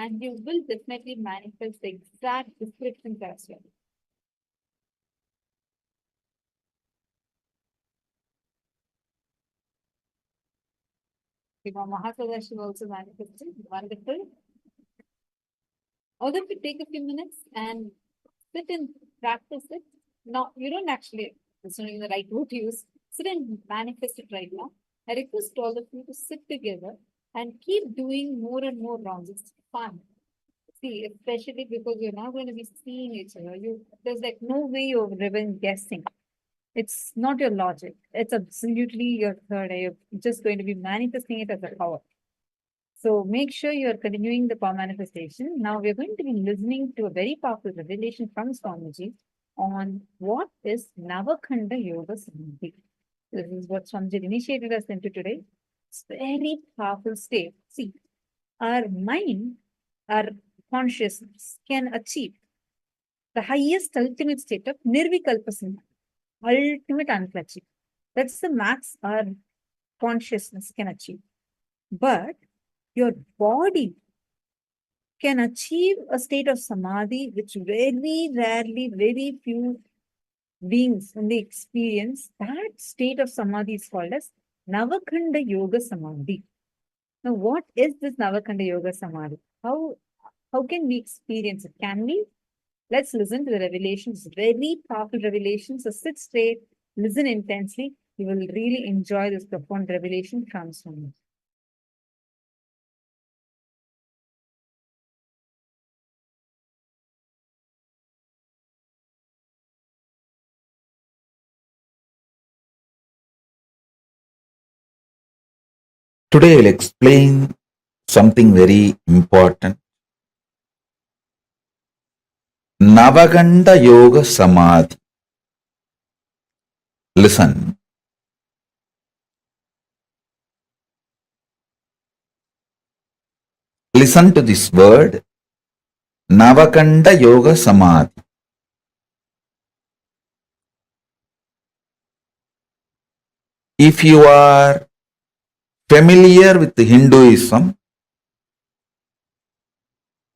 and you will definitely manifest the exact descriptions as well. Mahasadashi also manifested. Wonderful. Although if you take a few minutes and sit and practice it, no, you don't actually, it's not even the right word to use. Sit and manifest it right now. I request all of you to sit together and keep doing more and more rounds. It's fun. See, especially because you're not going to be seeing each other. There's like no way you're even guessing. It's not your logic. It's absolutely your third eye. You're just going to be manifesting it as a power. So make sure you're continuing the power manifestation. Now we're going to be listening to a very powerful revelation from Swamiji on what is Navakhanda Yoga Samadhi. This is what Swamiji initiated us into today. It's very powerful state. See, our mind, our consciousness can achieve the highest ultimate state of nirvikalpasana, ultimate unclutching. That's the max our consciousness can achieve. But your body can achieve a state of samadhi, which very rarely, very few beings only experience. That state of samadhi is called as Navakhanda Yoga Samadhi. Now, what is this Navakhanda Yoga Samadhi? How can we experience it? Can we? Let's listen to the revelations, very powerful revelations. So sit straight, listen intensely. You will really enjoy this profound revelation from Swami. Today I'll explain something very important. Navakhanda Yoga Samadhi. Listen. Listen to this word. Navakhanda Yoga Samadhi. If you are familiar with Hinduism,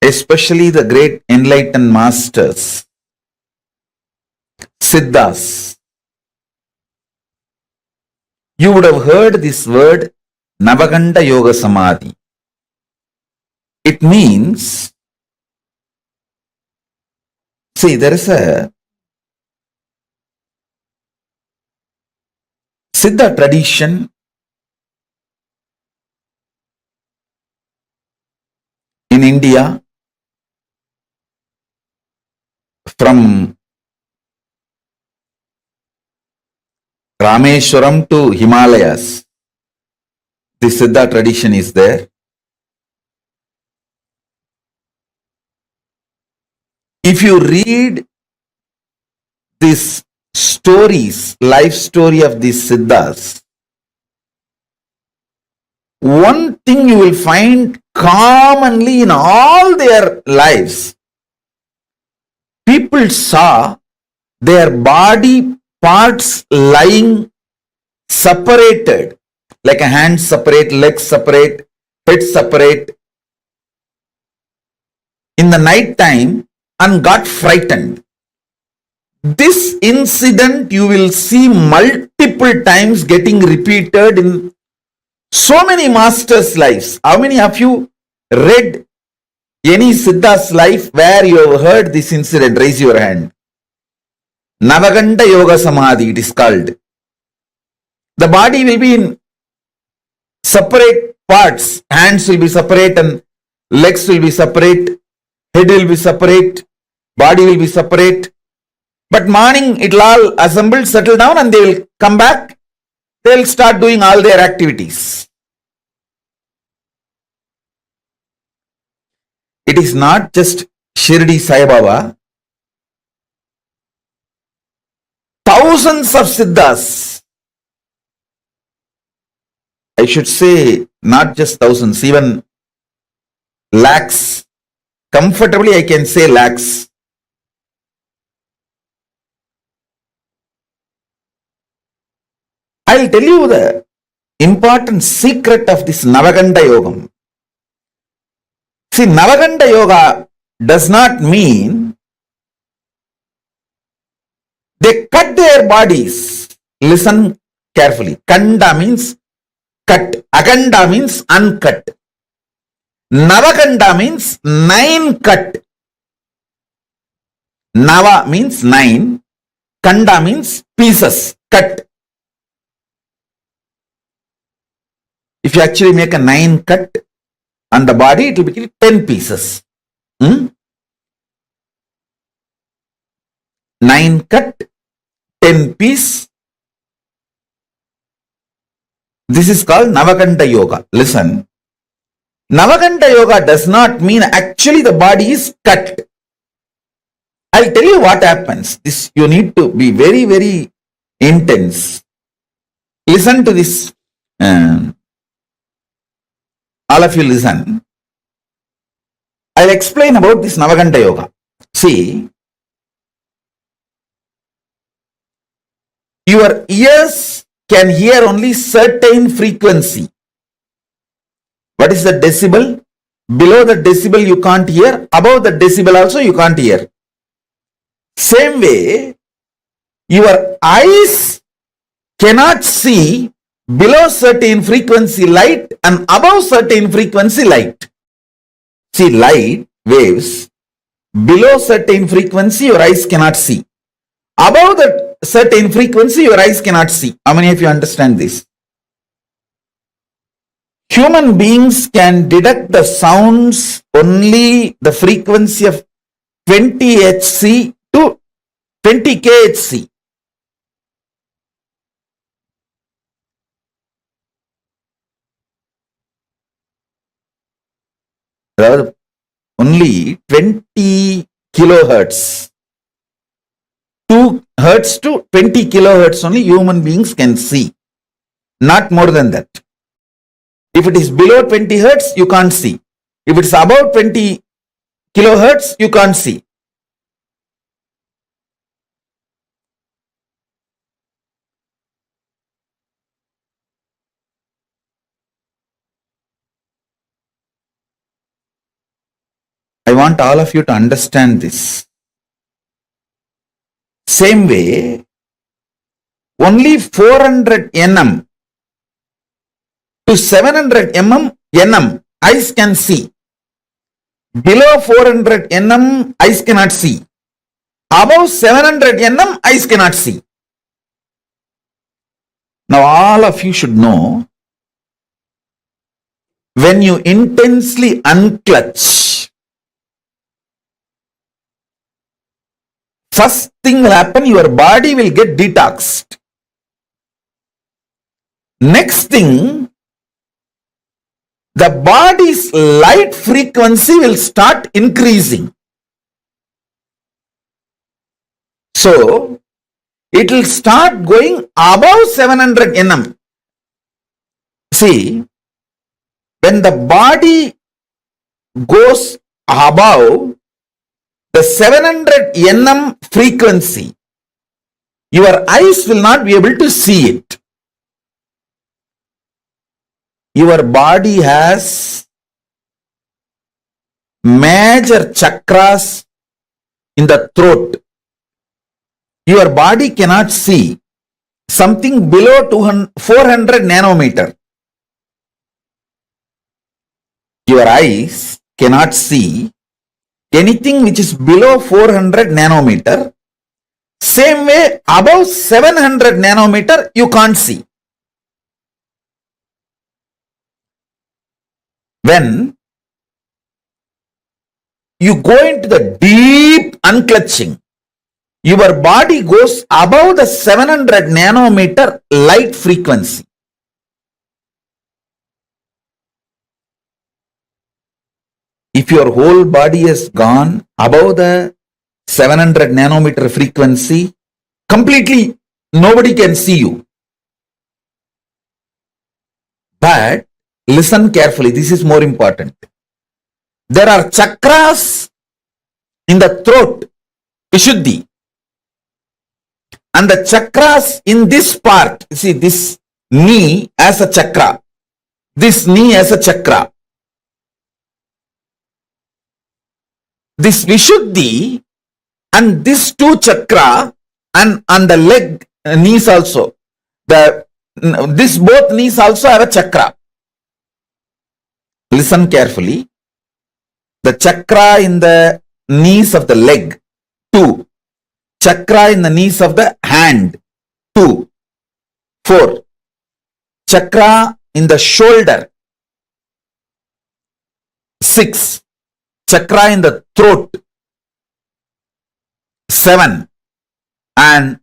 especially the great enlightened masters, Siddhas, you would have heard this word Navakhanda Yoga Samadhi. It means, see, there is a Siddha tradition in India from Rameshwaram to Himalayas. The Siddha tradition is there. If you read these stories, life story of these Siddhas, one thing you will find commonly in all their lives, people saw their body parts lying separated, like a hand separate, legs separate, head separate, in the night time and got frightened. This incident you will see multiple times getting repeated in so many masters' lives. How many of you read any Siddha's life where you have heard this incident? Raise your hand. Navakhanda Yoga Samadhi, it is called. The body will be in separate parts. Hands will be separate and legs will be separate. Head will be separate. Body will be separate. But morning it will all assemble, settle down and they will come back. They will start doing all their activities. It is not just Shirdi Sai Baba. Thousands of Siddhas, I should say not just thousands, even lakhs, comfortably I can say lakhs. I'll tell you the important secret of this Navakhanda Yogam. See, Navakhanda Yoga does not mean they cut their bodies. Listen carefully. Kanda means cut. Akhanda means uncut. Navakhanda means 9 cut. Nava means 9. Khanda means pieces, cut. If you actually make a 9 cut on the body, it will be 10 pieces. 9 cut, 10 piece. This is called Navakhanda Yoga. Listen. Navakhanda Yoga does not mean actually the body is cut. I'll tell you what happens. This you need to be very, very intense. Listen to this. All of you listen. I'll explain about this Navakhanda Yoga. See, your ears can hear only certain frequency. What is the decibel? Below the decibel you can't hear. Above the decibel also you can't hear. Same way, your eyes cannot see below certain frequency light and above certain frequency light. See, light waves below certain frequency your eyes cannot see. Above the certain frequency your eyes cannot see. How many of you understand this? Human beings can detect the sounds only the frequency of 20 Hz to 20 kHz. Only 20 kilohertz. 2 hertz to 20 kilohertz only human beings can see. Not more than that. If it is below 20 hertz, you can't see. If it's above 20 kilohertz, you can't see. I want all of you to understand this. Same way, only 400 nm to 700 nm eyes can see. Below 400 nm eyes cannot see. Above 700 nm eyes cannot see. Now all of you should know, when you intensely unclutch, first thing will happen, your body will get detoxed. Next thing, the body's light frequency will start increasing. So, it will start going above 700 nm. See, when the body goes above the 700 nm frequency, your eyes will not be able to see it. Your body has major chakras in the throat. Your body cannot see something below 400 nanometer. Your eyes cannot see anything which is below 400 nanometer. Same way, above 700 nanometer, you can't see. When you go into the deep unclutching, your body goes above the 700 nanometer light frequency. If your whole body has gone above the 700 nanometer frequency, completely nobody can see you. But listen carefully, this is more important. There are chakras in the throat, Vishuddhi. And the chakras in this part, see this knee as a chakra, this knee as a chakra. this Vishuddhi and this two chakra and on the leg, knees also. This both knees also have a chakra. Listen carefully. The chakra in the knees of the leg, 2. Chakra in the knees of the hand, 2. 4. Chakra in the shoulder, 6. Chakra in the throat, 7. And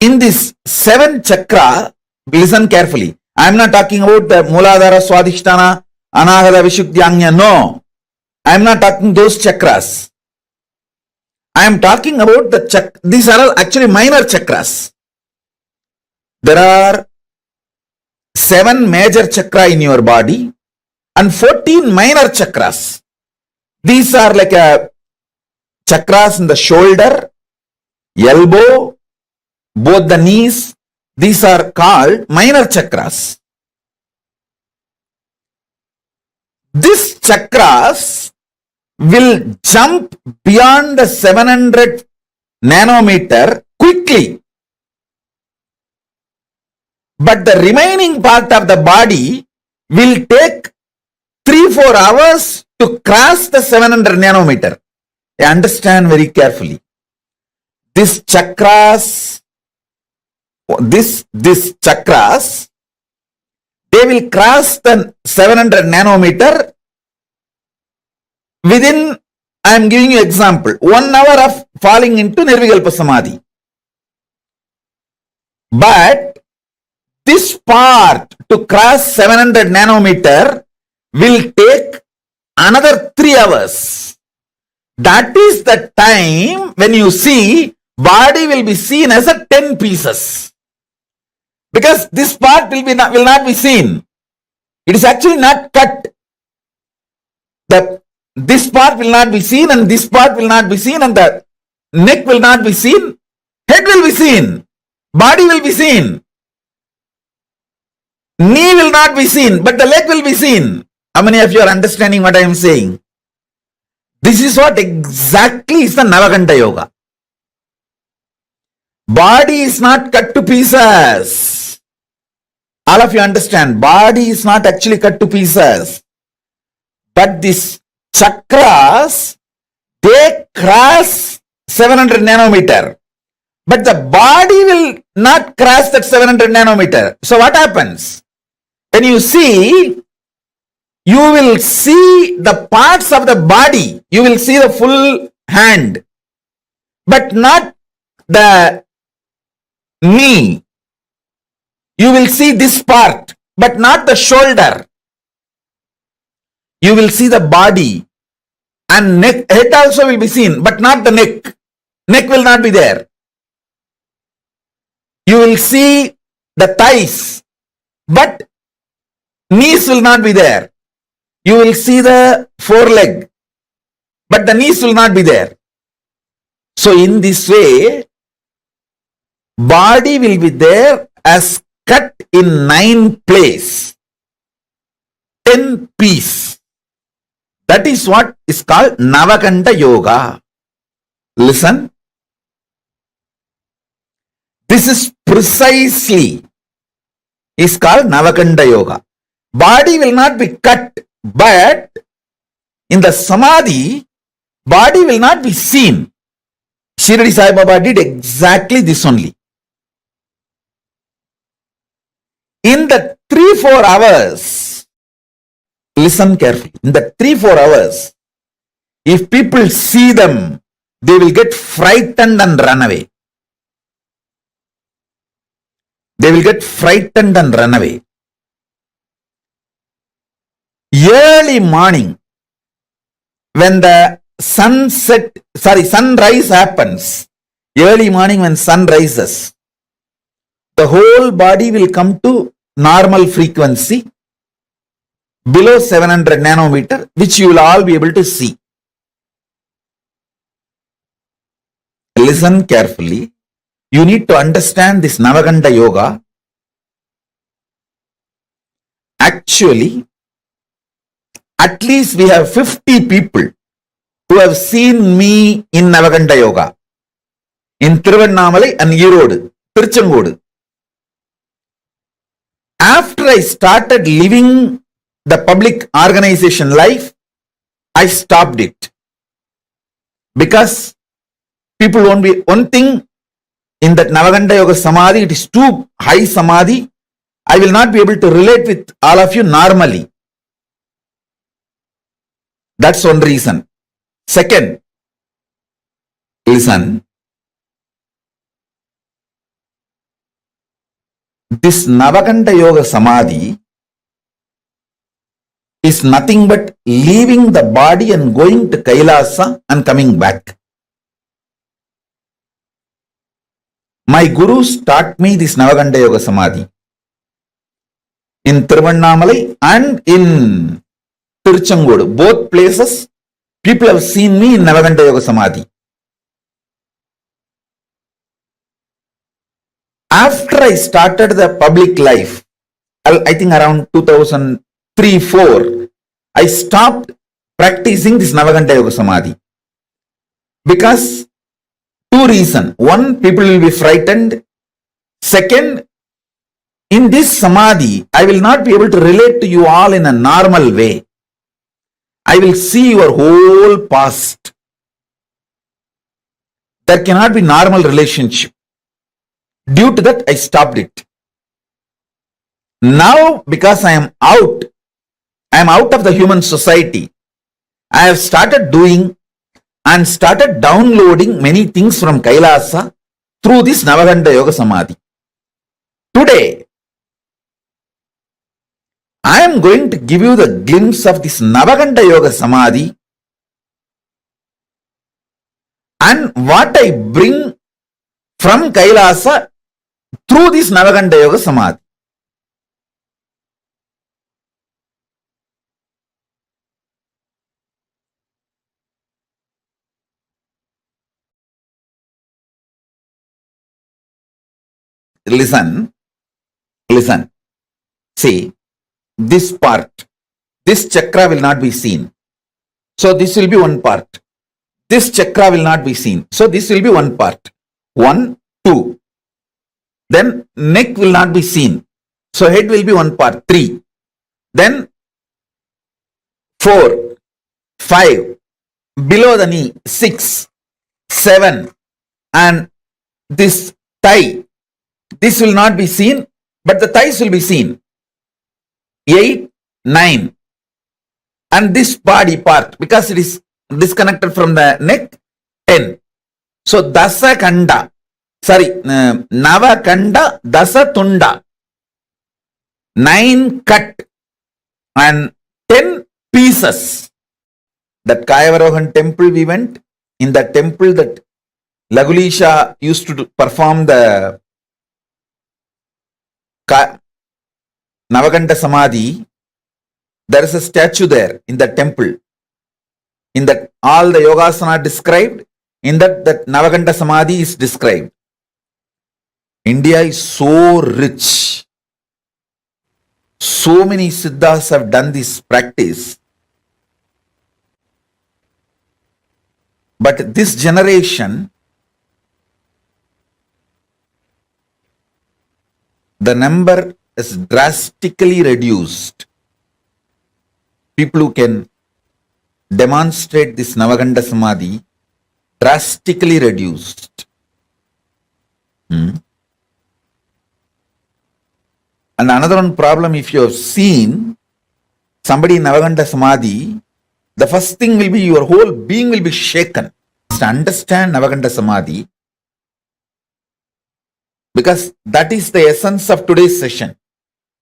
in this 7 chakra, listen carefully. I am not talking about the Muladhara, Swadhisthana, Anahata, Vishuddhyanya. No. I am not talking those chakras. I am talking about these are actually minor chakras. There are 7 major chakra in your body and 14 minor chakras. These are like chakras in the shoulder, elbow, both the knees. These are called minor chakras. These chakras will jump beyond the 700 nanometer quickly. But the remaining part of the body will take 3-4 hours to cross the 700 nanometer. Understand very carefully. These chakras, they will cross the 700 nanometer within, I am giving you example, 1 hour of falling into Nirvikalpa Samadhi. But this part to cross 700 nanometer will take another 3 hours. That is the time when you see body will be seen as a 10 pieces. Because this part will not be seen. It is actually not cut. This part will not be seen and this part will not be seen and the neck will not be seen. Head will be seen. Body will be seen. Knee will not be seen, but the leg will be seen. How many of you are understanding what I am saying? This is what exactly is the Navakhanda Yoga. Body is not cut to pieces. All of you understand, body is not actually cut to pieces. But these chakras, they cross 700 nanometer. But the body will not cross that 700 nanometer. So what happens? When you see, you will see the parts of the body. You will see the full hand, but not the knee. You will see this part, but not the shoulder. You will see the body and neck, head also will be seen, but not the neck. Neck will not be there. You will see the thighs, but knees will not be there. You will see the foreleg, but the knees will not be there. So in this way, body will be there as cut in 9 place, 10 piece. That is what is called Navakhanda Yoga. Listen. This is precisely is called Navakhanda Yoga. Body will not be cut, but in the Samadhi, body will not be seen. Shirdi Sai Baba did exactly this only. In the 3-4 hours, listen carefully, in the 3-4 hours, if people see them, they will get frightened and run away. They will get frightened and run away. Early morning, when the sunrise happens, early morning when sun rises, the whole body will come to normal frequency below 700 nanometer, which you will all be able to see. Listen carefully. You need to understand this Navakhanda Yoga. Actually, at least we have 50 people who have seen me in Navakhanda Yoga, in Thiruvannamalai and Erode, Tiruchengodu. After I started living the public organization life, I stopped it. Because people won't be, one thing in that Navakhanda Yoga Samadhi, it is too high Samadhi. I will not be able to relate with all of you normally. That's one reason. Second, listen, this Navakhanda Yoga Samadhi is nothing but leaving the body and going to Kailasa and coming back. My gurus taught me this Navakhanda Yoga Samadhi in Thiruvannamalai and in Tiruchengodu. Both places, people have seen me in Navakhanda Yoga Samadhi. After I started the public life, I think around 2003-4, I stopped practicing this Navakhanda Yoga Samadhi. Because two reasons. One, people will be frightened. Second, in this Samadhi, I will not be able to relate to you all in a normal way. I will see your whole past. There cannot be normal relationship. Due to that, I stopped it. Now, because I am out of the human society, I have started doing and started downloading many things from Kailasa through this Navakhanda Yoga Samadhi. Today, I am going to give you the glimpse of this Navakhanda Yoga Samadhi and what I bring from Kailasa through this Navakhanda Yoga Samadhi. Listen. See, this part, this chakra will not be seen. So this will be one part. This chakra will not be seen. So this will be one part. 1, 2. Then neck will not be seen. So head will be one part. 3. Then 4, 5. Below the knee. 6, 7. And this thigh. This will not be seen, but the thighs will be seen. 8, 9. And this body part, because it is disconnected from the neck, 10. So Dasa Kanda, Navakanda Dasa Tunda, 9 cut and 10 pieces. That Kayavarohan temple we went, in that temple that Lagulisha used to perform the Navakhanda Samadhi, there is a statue there in that temple. In that all the yogasana are described, in that Navakhanda Samadhi is described. India is so rich. So many Siddhas have done this practice. But this generation, the number is drastically reduced. People who can demonstrate this Navakhanda Samadhi, drastically reduced. And another one problem, if you have seen somebody in Navakhanda Samadhi, the first thing will be your whole being will be shaken. To understand Navakhanda Samadhi, because that is the essence of today's session.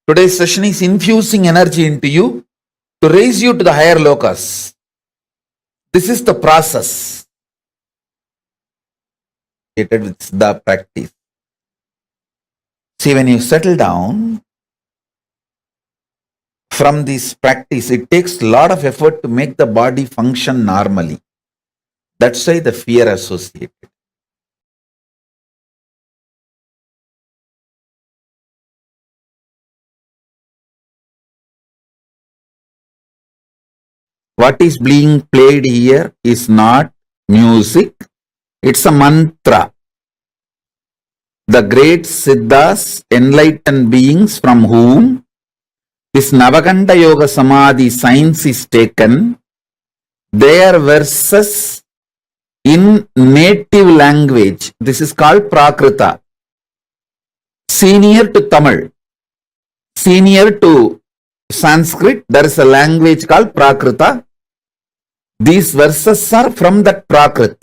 Today's session is infusing energy into you to raise you to the higher lokas. This is the process related with Siddha practice. See, when you settle down from this practice, it takes a lot of effort to make the body function normally. That's why the fear associated. what is being played here is not music, it's a mantra. The great Siddhas, enlightened beings from whom this Navakhanda Yoga Samadhi science is taken, their verses in native language, this is called Prakrita, senior to Tamil, senior to Sanskrit, there is a language called Prakrita. These verses are from that Prakrit.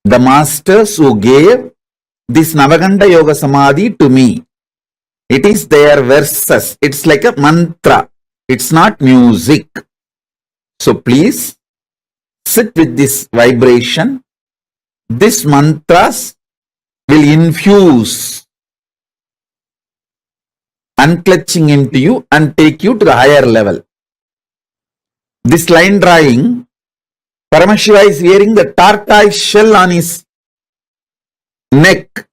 The masters who gave this Navakhanda Yoga Samadhi to me, it is their verses. It's like a mantra. It's not music. So please sit with this vibration. These mantras will infuse unclutching into you and take you to the higher level. This line drawing, Paramashiva is wearing the tortoise shell on his neck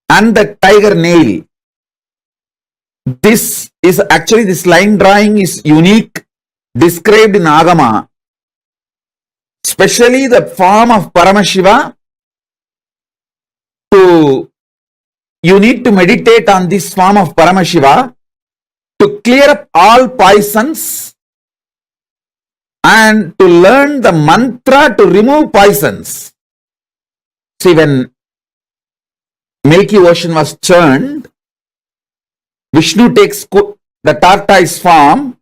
and the tiger nail. This line drawing is unique, described in Agama, especially the form of Paramashiva. You need to meditate on this form of Paramashiva to clear up all poisons and to learn the mantra to remove poisons. See, when Milky Ocean was churned, Vishnu takes the tortoise form,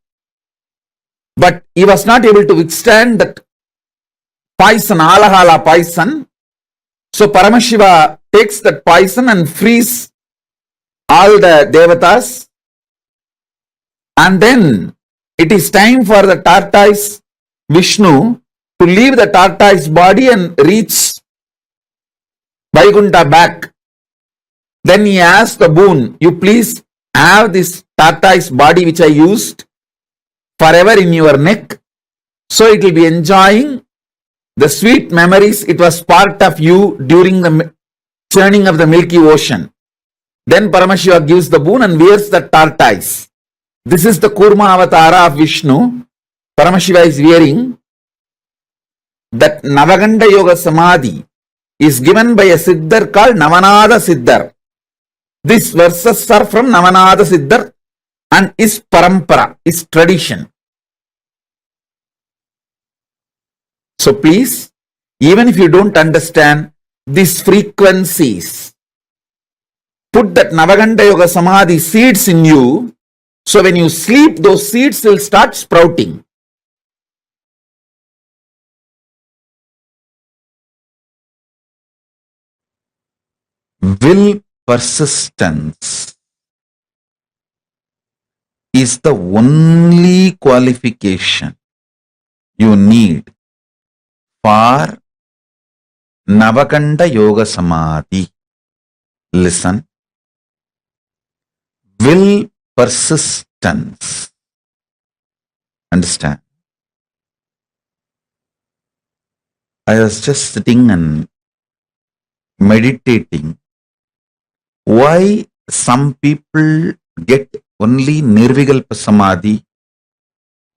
but he was not able to withstand that poison, alahala poison. So Paramashiva takes that poison and frees all the devatas, and then it is time for the tortoise Vishnu to leave the tortoise body and reach Vaikuntha back. Then he asks the boon, you please have this tortoise body which I used forever in your neck, so it will be enjoying the sweet memories. It was part of you during the churning of the Milky Ocean. Then Paramashiva gives the boon and wears the tortoise. This is the Kurma Avatara of Vishnu. Paramashiva is wearing that. Navakhanda Yoga Samadhi is given by a Siddhar called Navanada Siddhar. These verses are from Navanada Siddhar and is parampara, is tradition. So please, even if you don't understand these frequencies, put that Navakhanda Yoga Samadhi seeds in you, so when you sleep, those seeds will start sprouting. Will persistence is the only qualification you need for Navakhanda Yoga Samadhi. Listen. Will persistence. Understand? I was just sitting and meditating. Why some people get only Nirvikalpa Samadhi?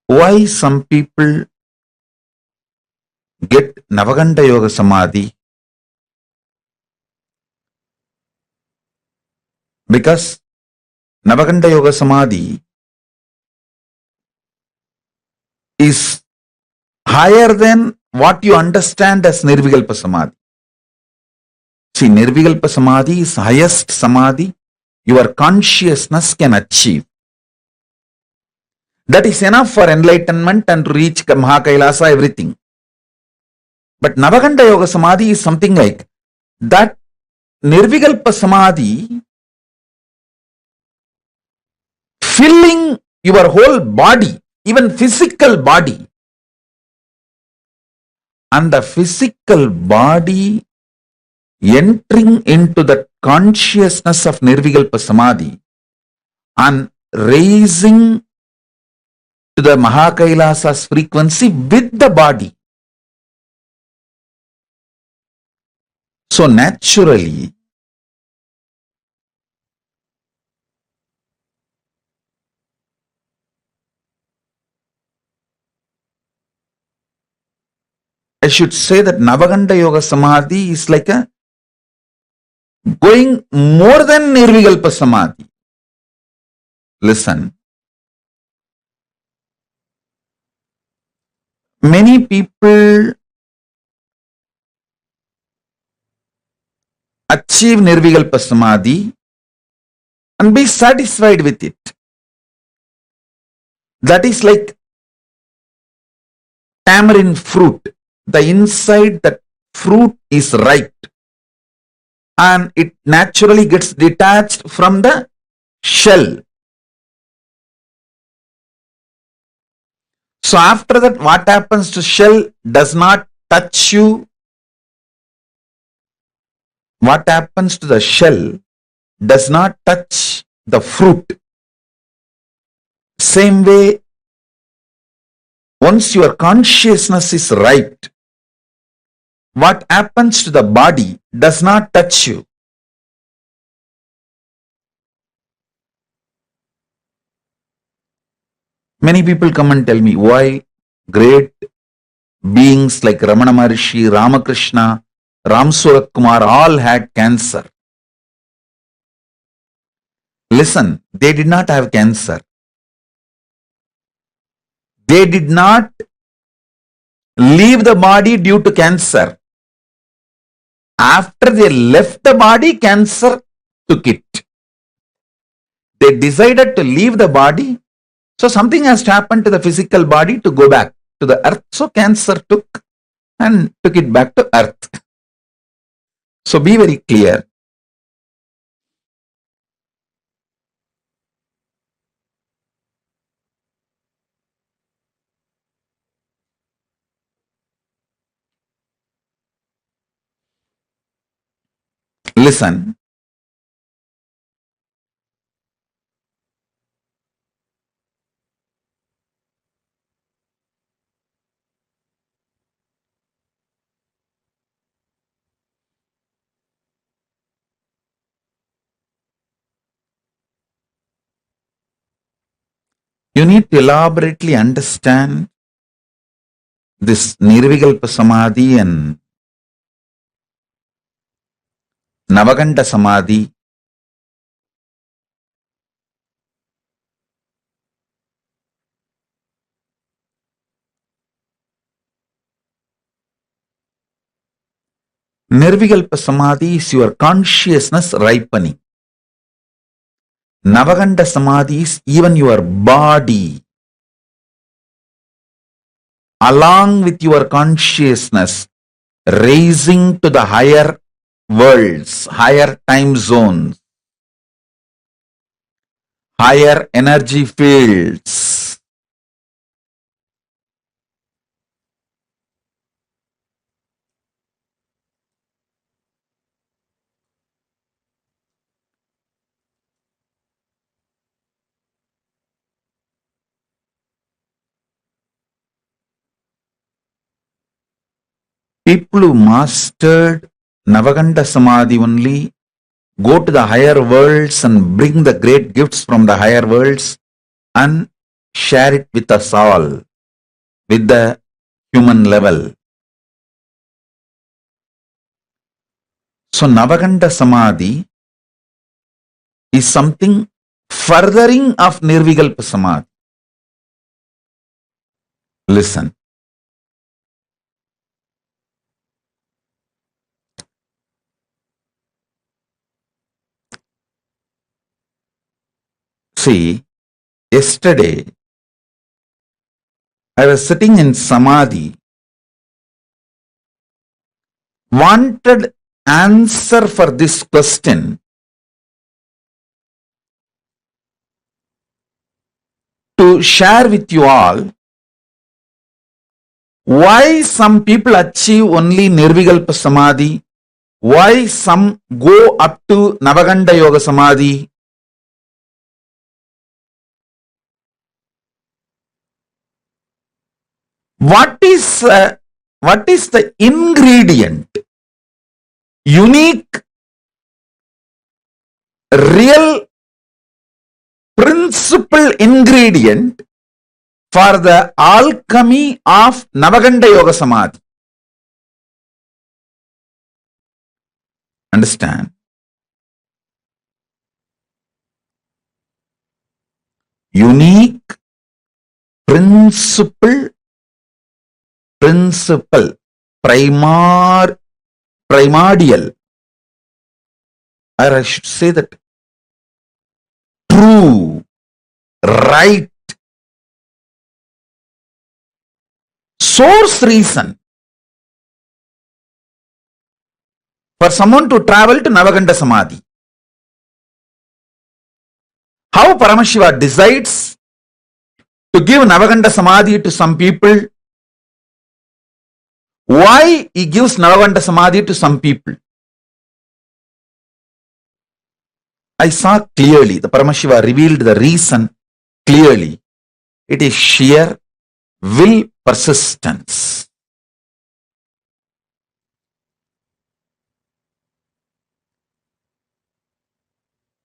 Why some people get Navakhanda Yoga Samadhi? Because Navakhanda Yoga Samadhi is higher than what you understand as Nirvikalpa Samadhi. See, Nirvikalpa Samadhi is highest Samadhi your consciousness can achieve. That is enough for enlightenment and to reach Mahakailasa, everything. But Navakhanda Yoga Samadhi is something like that. Nirvikalpa Samadhi filling your whole body, even physical body. And the physical body entering into the consciousness of Nirvikalpa Samadhi and raising to the Mahakailasa's frequency with the body. So naturally, I should say that Navakhanda Yoga Samadhi is like a going more than Nirvikalpa Samadhi. Listen. Many people achieve Nirvikalpa Samadhi and be satisfied with it. That is like tamarind fruit. The inside that fruit is ripe and it naturally gets detached from the shell. So after that, what happens to shell does not touch you. What happens to the shell does not touch the fruit. Same way, once your consciousness is ripe, what happens to the body does not touch you. Many people come and tell me why great beings like Ramana Maharishi, Ramakrishna, Ram Surat Kumar all had cancer. Listen, they did not have cancer. They did not leave the body due to cancer. After they left the body, cancer took it. They decided to leave the body. So something has happened to the physical body to go back to the earth. So cancer took it back to earth. So be very clear. Listen. You need to elaborately understand this Nirvikalpa Samadhi and Navakhanda Samadhi. Nirvikalpa Samadhi is your consciousness ripening. Navakhanda Samadhi is even your body. Along with your consciousness raising to the higher worlds, higher time zones, higher energy fields. People who mastered Navakhanda Samadhi only go to the higher worlds and bring the great gifts from the higher worlds and share it with us all, with the human level. So Navakhanda Samadhi is something furthering of Nirvikalpa Samadhi. Listen. See, yesterday I was sitting in Samadhi, wanted answer for this question to share with you all. Why some people achieve only Nirvikalpa Samadhi? Why some go up to Navakhanda Yoga Samadhi? What is the ingredient, unique, real, principal ingredient for the alchemy of Navakhanda Yoga Samadhi? Understand? Unique principle, primordial, or I should say that true, right, source reason for someone to travel to Navakhanda Samadhi. How Paramashiva decides to give Navakhanda Samadhi to some people? Why he gives Navakhanda Samadhi to some people? I saw clearly, the Paramashiva revealed the reason clearly. It is sheer will persistence.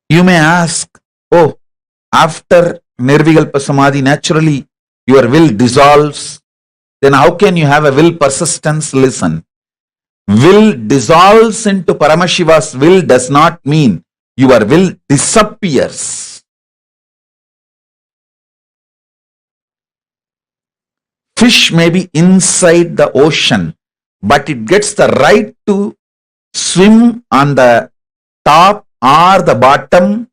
You may ask, oh, after Nirvikalpa Samadhi, naturally your will dissolves. Then how can you have a will persistence? Listen, will dissolves into Paramashiva's will does not mean your will disappears. Fish may be inside the ocean, but it gets the right to swim on the top or the bottom.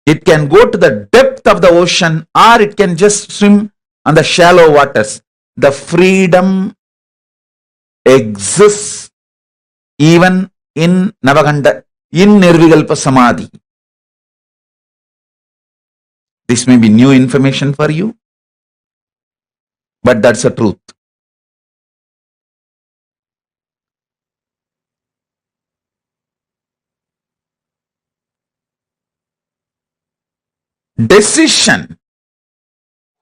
It can go to the depth of the ocean or it can just swim on the shallow waters. The freedom exists even in Navakhanda, in Nirvikalpa Samadhi. This may be new information for you, but that's the truth. Decision.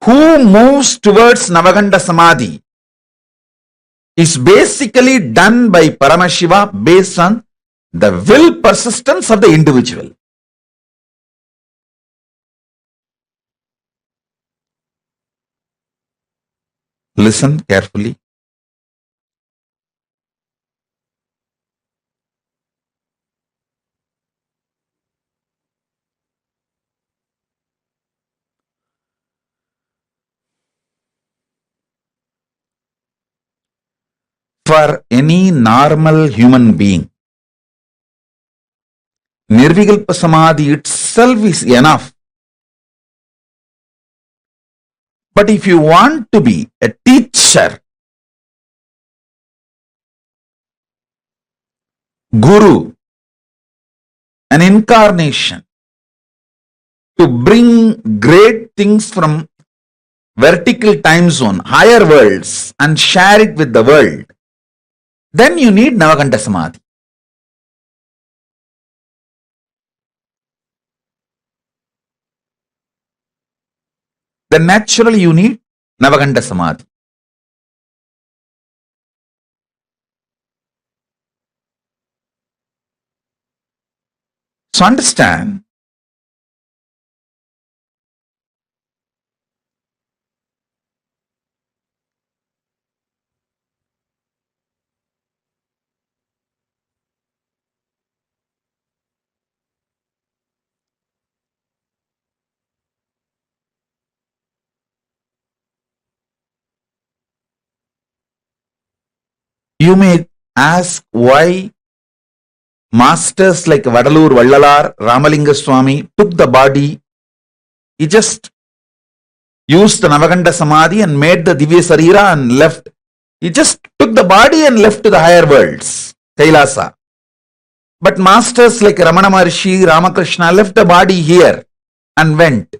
Who moves towards Navakhanda Samadhi is basically done by Paramashiva based on the will persistence of the individual. Listen carefully. For any normal human being, Nirvikalpa Samadhi itself is enough. But if you want to be a teacher, guru, an incarnation, to bring great things from vertical time zone, higher worlds, and share it with the world, then you need Navakhanda Samadhi. Then naturally you need Navakhanda Samadhi. So understand, you may ask why masters like Vadalur Vallalar, Ramalinga Swami took the body. He just used the Navakhanda Samadhi and made the Divya Sarira and left. He just took the body and left to the higher worlds, Kailasa. But masters like Ramana Maharshi, Ramakrishna left the body here and went.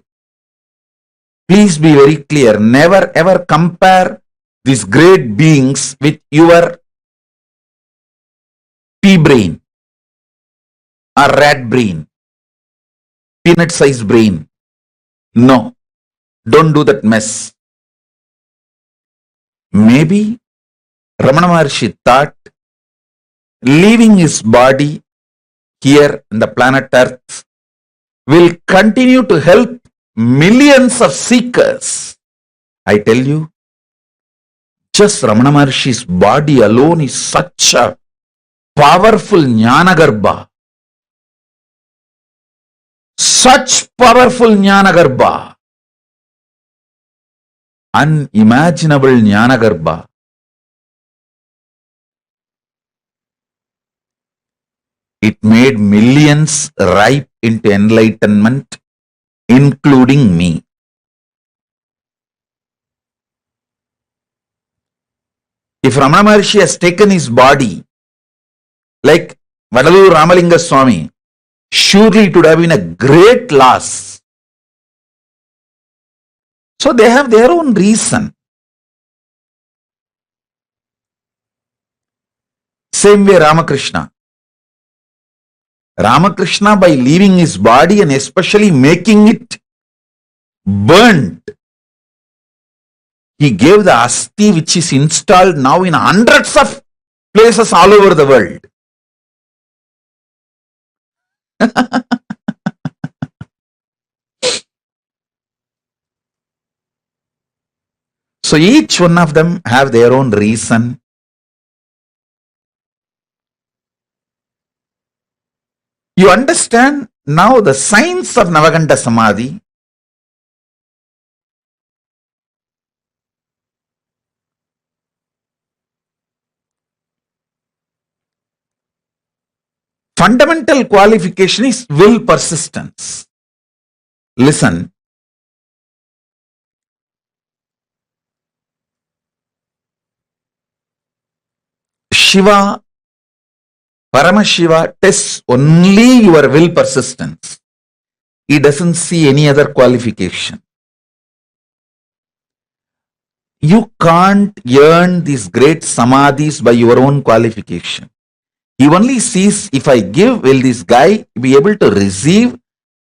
Please be very clear. Never ever compare these great beings with your pea brain or rat brain, peanut sized brain. No, don't do that mess. Maybe Ramana Maharshi thought leaving his body here in the planet Earth will continue to help millions of seekers. I tell you, just Ramana Maharshi's body alone is such a powerful Jnanagarbha, such powerful Jnanagarbha, unimaginable Jnanagarbha. It made millions ripe into enlightenment, including me. If Ramana Maharshi has taken his body, like Vadaluru Ramalinga Swami, surely it would have been a great loss. So they have their own reason. Same way Ramakrishna. Ramakrishna, by leaving his body and especially making it burnt, he gave the asti which is installed now in hundreds of places all over the world. So each one of them have their own reason. You understand now the science of Navakhanda Samadhi. Fundamental qualification is will persistence. Listen. Shiva, Paramashiva tests only your will persistence. He doesn't see any other qualification. You can't earn these great samadhis by your own qualification. He only sees, if I give, will this guy be able to receive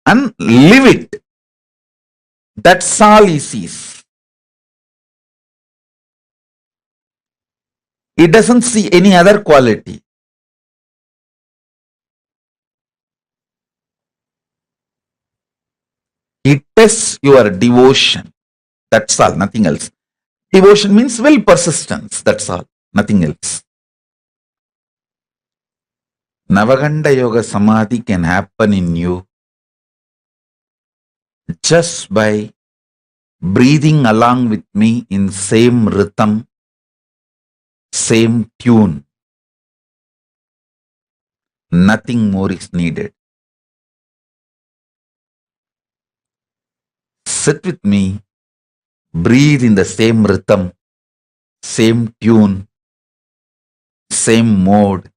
and live it? That's all he sees. He doesn't see any other quality. He tests your devotion. That's all, nothing else. Devotion means will persistence. That's all, nothing else. Navakhanda Yoga Samadhi can happen in you just by breathing along with me in same rhythm, same tune. Nothing more is needed. Sit with me, breathe in the same rhythm, same tune, same mode.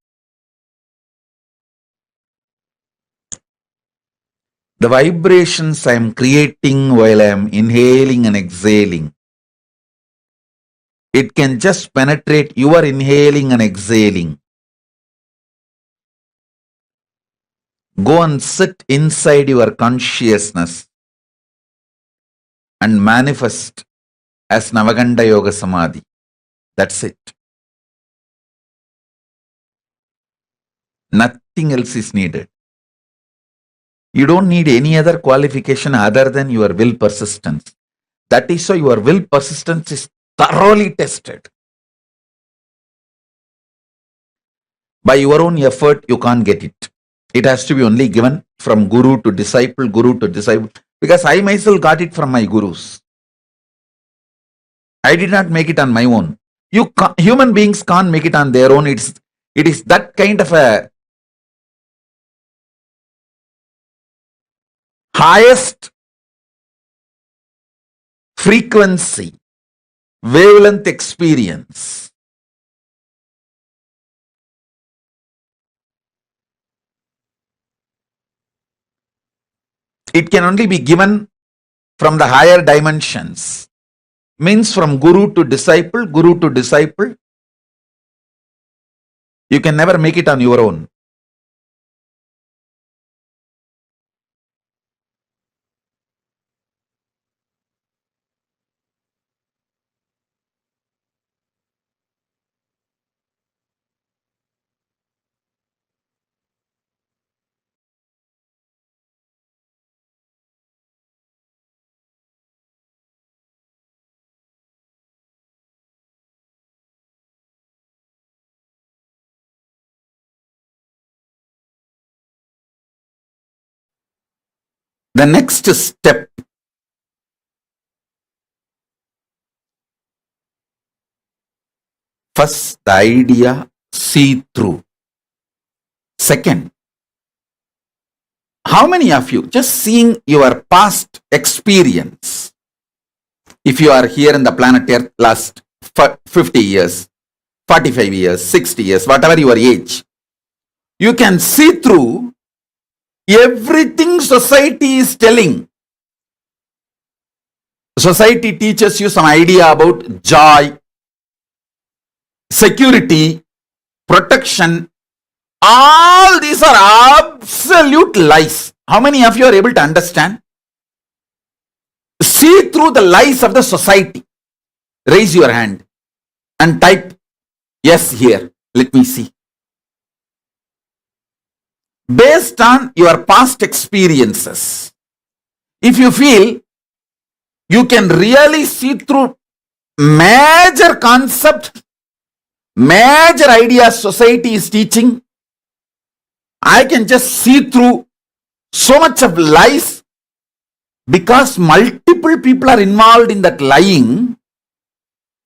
The vibrations I am creating while I am inhaling and exhaling, it can just penetrate your inhaling and exhaling. Go and sit inside your consciousness and manifest as Navakhanda Yoga Samadhi. That's it. Nothing else is needed. You don't need any other qualification other than your will persistence. That is why your will persistence is thoroughly tested. By your own effort, you can't get it. It has to be only given from guru to disciple, because I myself got it from my gurus. I did not make it on my own. Human beings can't make it on their own. It is that kind of a highest frequency, wavelength experience. It can only be given from the higher dimensions. Means from guru to disciple, you can never make it on your own. The next step, first the idea, see through. Second, how many of you just seeing your past experience? If you are here in the planet Earth last 50 years, 45 years, 60 years, whatever your age, you can see through everything society is telling. Society teaches you some idea about joy, security, protection. All these are absolute lies. How many of you are able to understand? See through the lies of the society. Raise your hand and type yes here. Let me see. Based on your past experiences, if you feel you can really see through major concept, major ideas society is teaching, I can just see through so much of lies because multiple people are involved in that lying.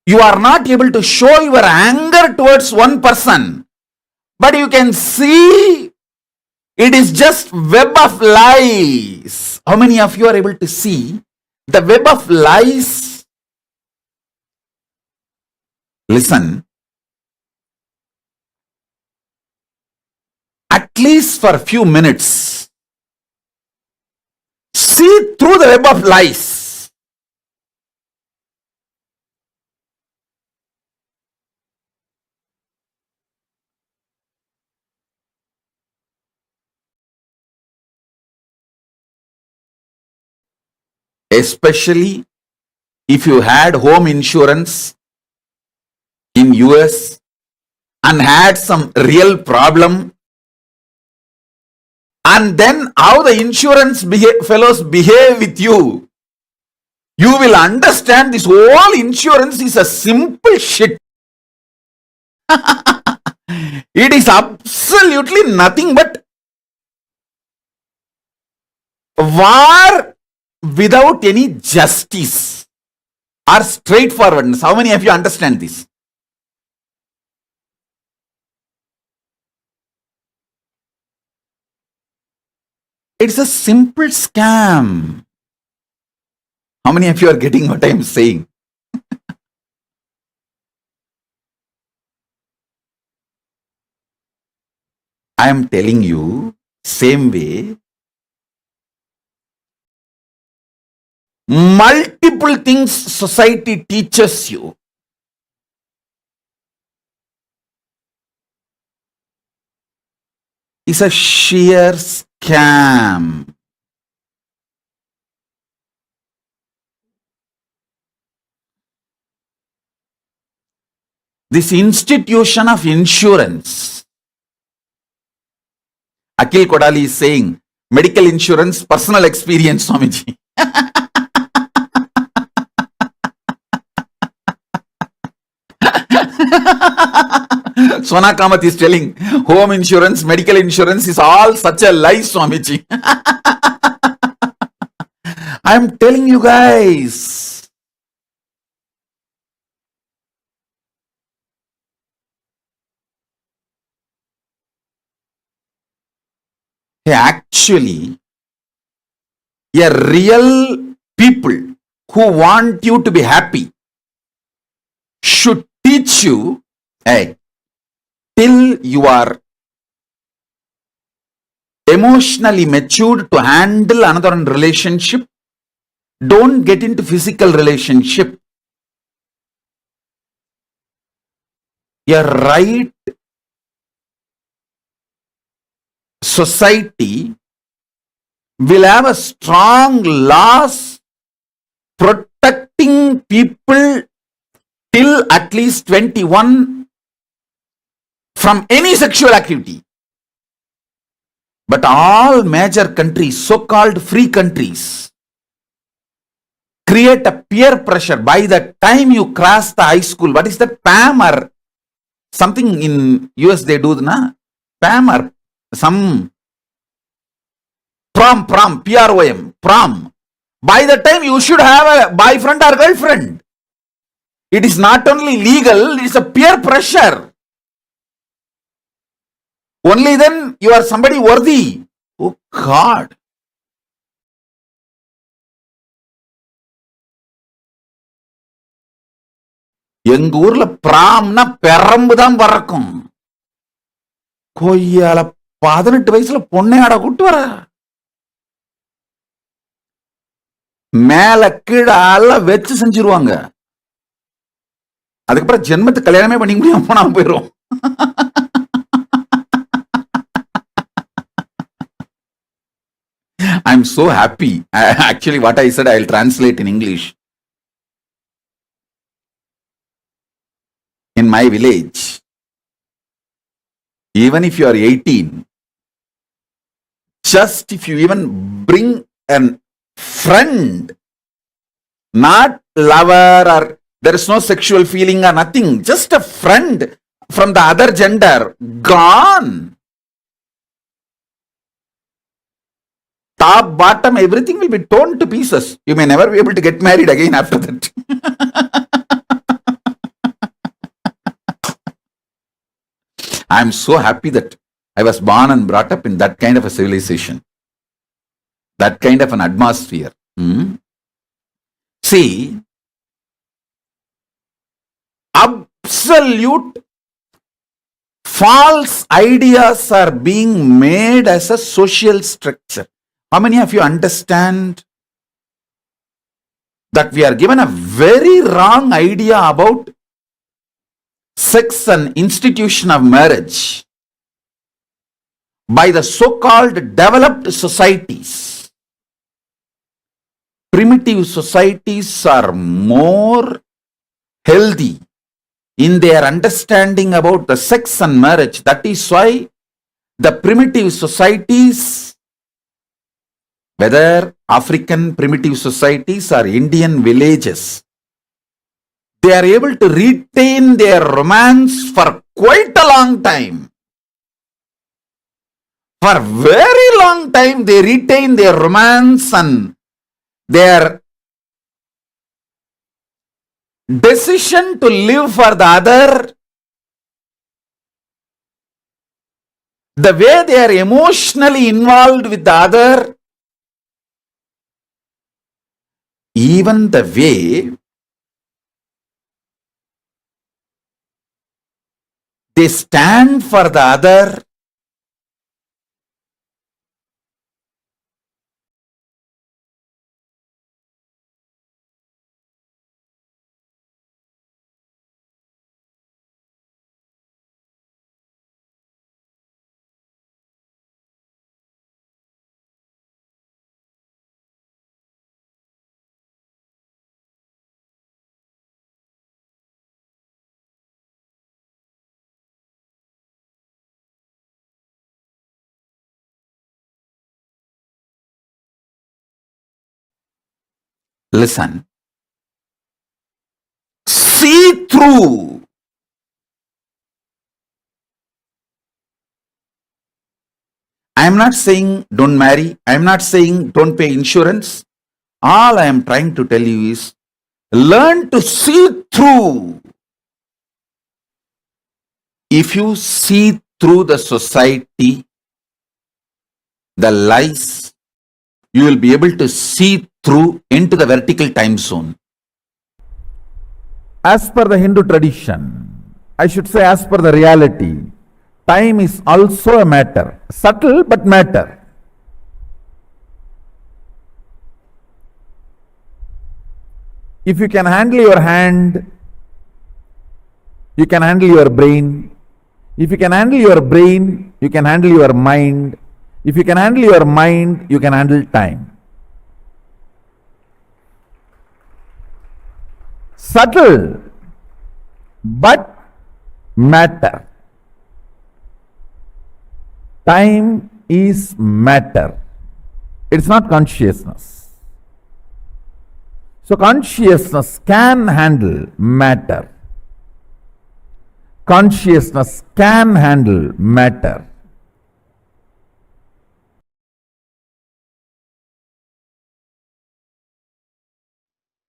You are not able to show your anger towards one person, but you can see it is just web of lies. How many of you are able to see the web of lies? Listen. At least for a few minutes, see through the web of lies. Especially if you had home insurance in US and had some real problem, and then how the insurance fellows behave with you, you will understand this whole insurance is a simple shit. It is absolutely nothing but war without any justice or straightforwardness. How many of you understand this? It's a simple scam. How many of you are getting what I am saying? I am telling you, same way, multiple things society teaches you. Is a sheer scam. This institution of insurance, Akil Kodali is saying, medical insurance, personal experience, Swamiji. Sona Kamath is telling, home insurance, medical insurance is all such a lie, Swamiji. I am telling you guys. Actually, a real people who want you to be happy should teach you, hey, till you are emotionally matured to handle another relationship, don't get into physical relationship. A right society will have a strong laws protecting people till at least 21 from any sexual activity. But all major countries, so-called free countries, create a peer pressure. By the time you cross the high school, what is that, PAM or something in US they do, na? PAM or some Prom, P-R-O-M, prom. By the time you should have a boyfriend or girlfriend. It is not only legal, it is a peer pressure. Only then you are somebody worthy. Oh God. எங்க ஊர்ல பிராம்னா பெரம்பு தான் பறக்கும். கொய்யால 18 வயசுல பொண்ணையாட கூட்டு வர. மேல கீழ எல்லாம் வச்சு செஞ்சிருவாங்க. அதுக்கப்புறம் ஜென்மத்துக்கு கல்யாணமே பண்ணிக்க முடியாம போனாம போயிரும். I'm so happy. Actually, what I said, I'll translate in English. In my village, even if you are 18, just if you even bring a friend, not lover or there is no sexual feeling or nothing, just a friend from the other gender, gone. Top, bottom, everything will be torn to pieces. You may never be able to get married again after that. I am so happy that I was born and brought up in that kind of a civilization, that kind of an atmosphere. See, absolute false ideas are being made as a social structure. How many of you understand that we are given a very wrong idea about sex and institution of marriage by the so-called developed societies? Primitive societies are more healthy in their understanding about the sex and marriage. That is why the primitive societies, whether African primitive societies or Indian villages, they are able to retain their romance for quite a long time. For very long time they retain their romance and their decision to live for the other, the way they are emotionally involved with the other, even the way they stand for the other. Listen, see through. I am not saying don't marry. I am not saying don't pay insurance. All I am trying to tell you is learn to see through. If you see through the society, the lies, you will be able to see through into the vertical time zone. As per the Hindu tradition, I should say as per the reality, time is also a matter, subtle but matter. If you can handle your hand, you can handle your brain. If you can handle your brain, you can handle your mind. If you can handle your mind, you can handle time. Subtle but matter. Time is matter. It's not consciousness. So consciousness can handle matter. Consciousness can handle matter.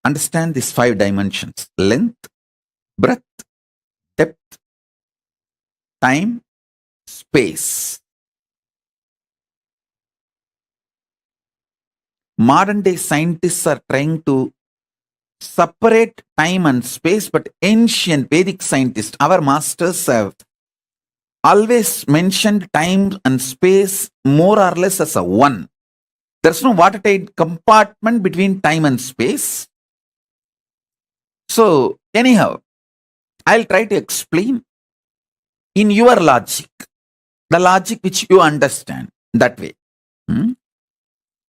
Understand these 5 dimensions: length, breadth, depth, time, space. Modern day scientists are trying to separate time and space, but ancient Vedic scientists, our masters, have always mentioned time and space more or less as a one. There's no watertight compartment between time and space. So, anyhow, I'll try to explain in your logic, the logic which you understand that way.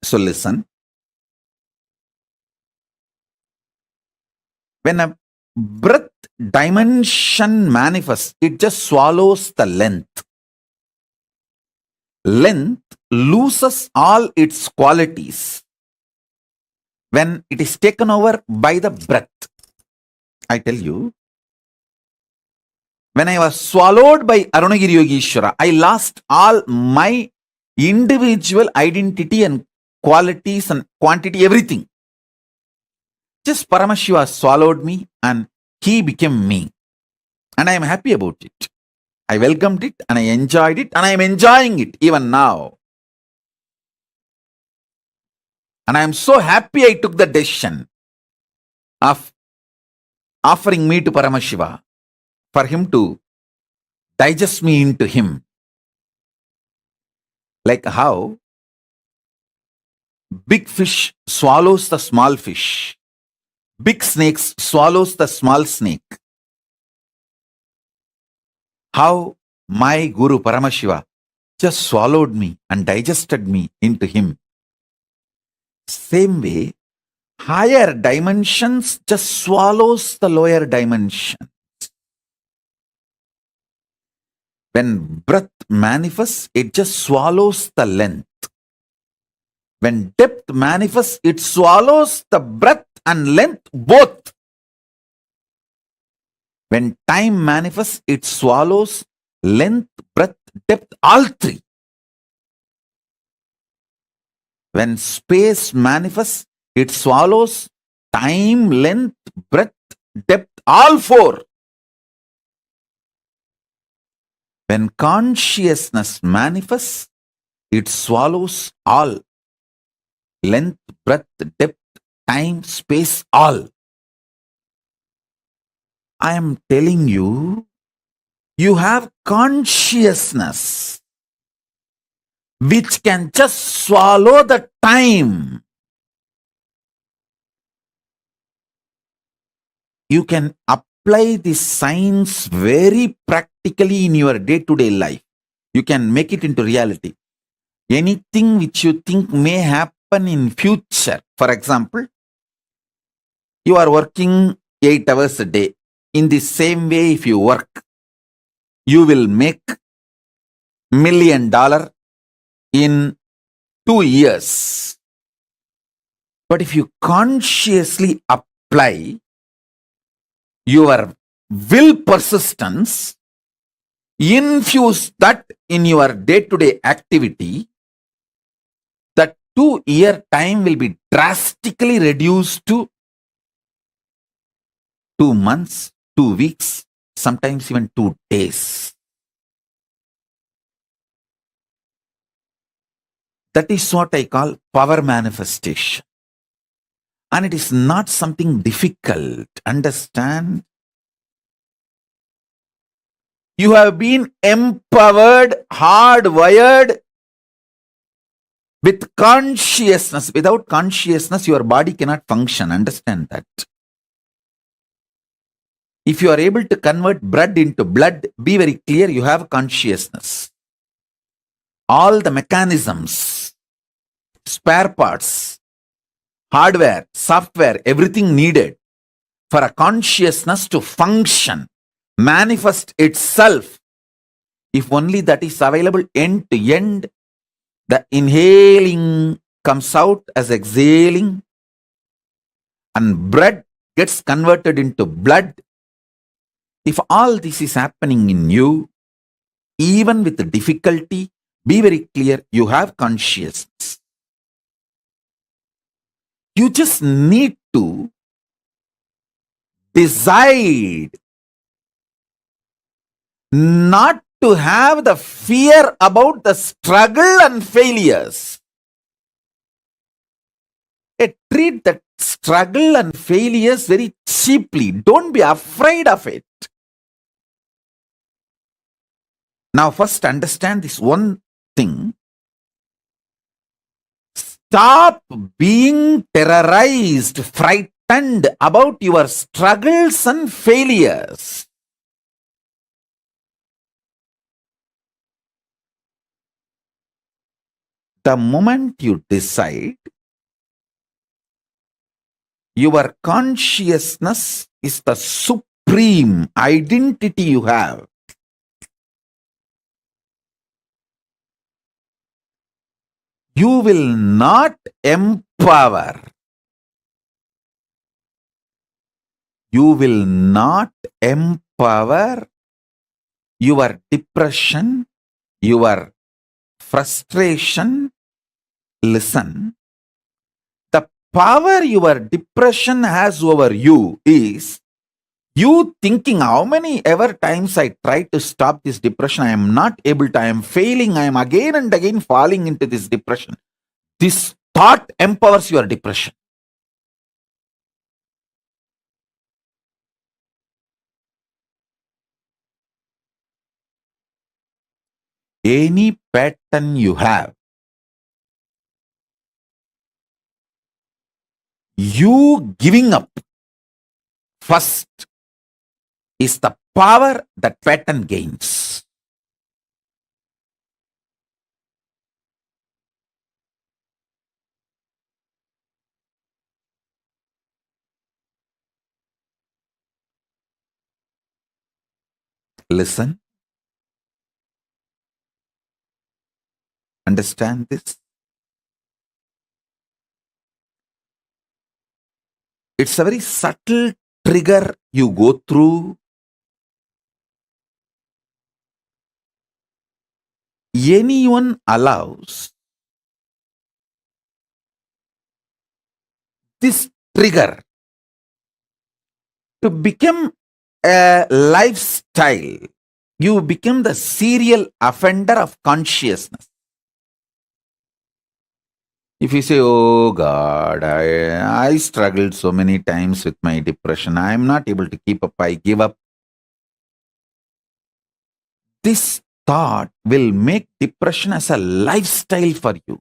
So, listen. When a breadth dimension manifests, it just swallows the length. Length loses all its qualities when it is taken over by the breadth. I tell you, when I was swallowed by Arunagiri Yogeshwara, I lost all my individual identity and qualities and quantity, everything. Just Paramashiva swallowed me and he became me. And I am happy about it. I welcomed it and I enjoyed it and I am enjoying it even now. And I am so happy I took the decision of offering me to Paramashiva for him to digest me into him. Like how big fish swallows the small fish. Big snakes swallows the small snake. How my Guru Paramashiva just swallowed me and digested me into him. Same way, higher dimensions just swallows the lower dimension. When breadth manifests, it just swallows the length. When depth manifests, it swallows the breadth and length both. When time manifests, it swallows length, breadth, depth, all three. When space manifests, it swallows time, length, breadth, depth, all four. When consciousness manifests, it swallows all. Length, breadth, depth, time, space, all. I am telling you, you have consciousness which can just swallow the time. You can apply this science very practically in your day-to-day life. You can make it into reality. Anything which you think may happen in future, for example, you are working 8 hours a day. In the same way, if you work, you will make $1 million in 2 years. But if you consciously apply your will persistence, infuse that in your day-to-day activity, the 2-year time will be drastically reduced to 2 months, 2 weeks, sometimes even 2 days. That is what I call power manifestation. And it is not something difficult. Understand? You have been empowered, hardwired with consciousness. Without consciousness, your body cannot function. Understand that. If you are able to convert blood into blood, be very clear, you have consciousness. All the mechanisms, spare parts, hardware, software, everything needed for a consciousness to function, manifest itself, if only that is available end to end, the inhaling comes out as exhaling and blood gets converted into blood. If all this is happening in you, even with the difficulty, be very clear, you have consciousness. You just need to decide not to have the fear about the struggle and failures. Treat that struggle and failures very cheaply. Don't be afraid of it. Now, first understand this one thing. Stop being terrorized, frightened about your struggles and failures. The moment you decide your consciousness is the supreme identity you have, you will not empower. You will not empower your depression, your frustration. Listen, the power your depression has over you is you thinking how many ever times I try to stop this depression, I am not able to, I am failing, I am again and again falling into this depression. This thought empowers your depression. Any pattern you have, you giving up first is the power that pattern gains. Listen. Understand this. It's a very subtle trigger you go through. Anyone allows this trigger to become a lifestyle, you become the serial offender of consciousness. If you say, oh God, I struggled so many times with my depression, I am not able to keep up, I give up. This thought will make depression as a lifestyle for you.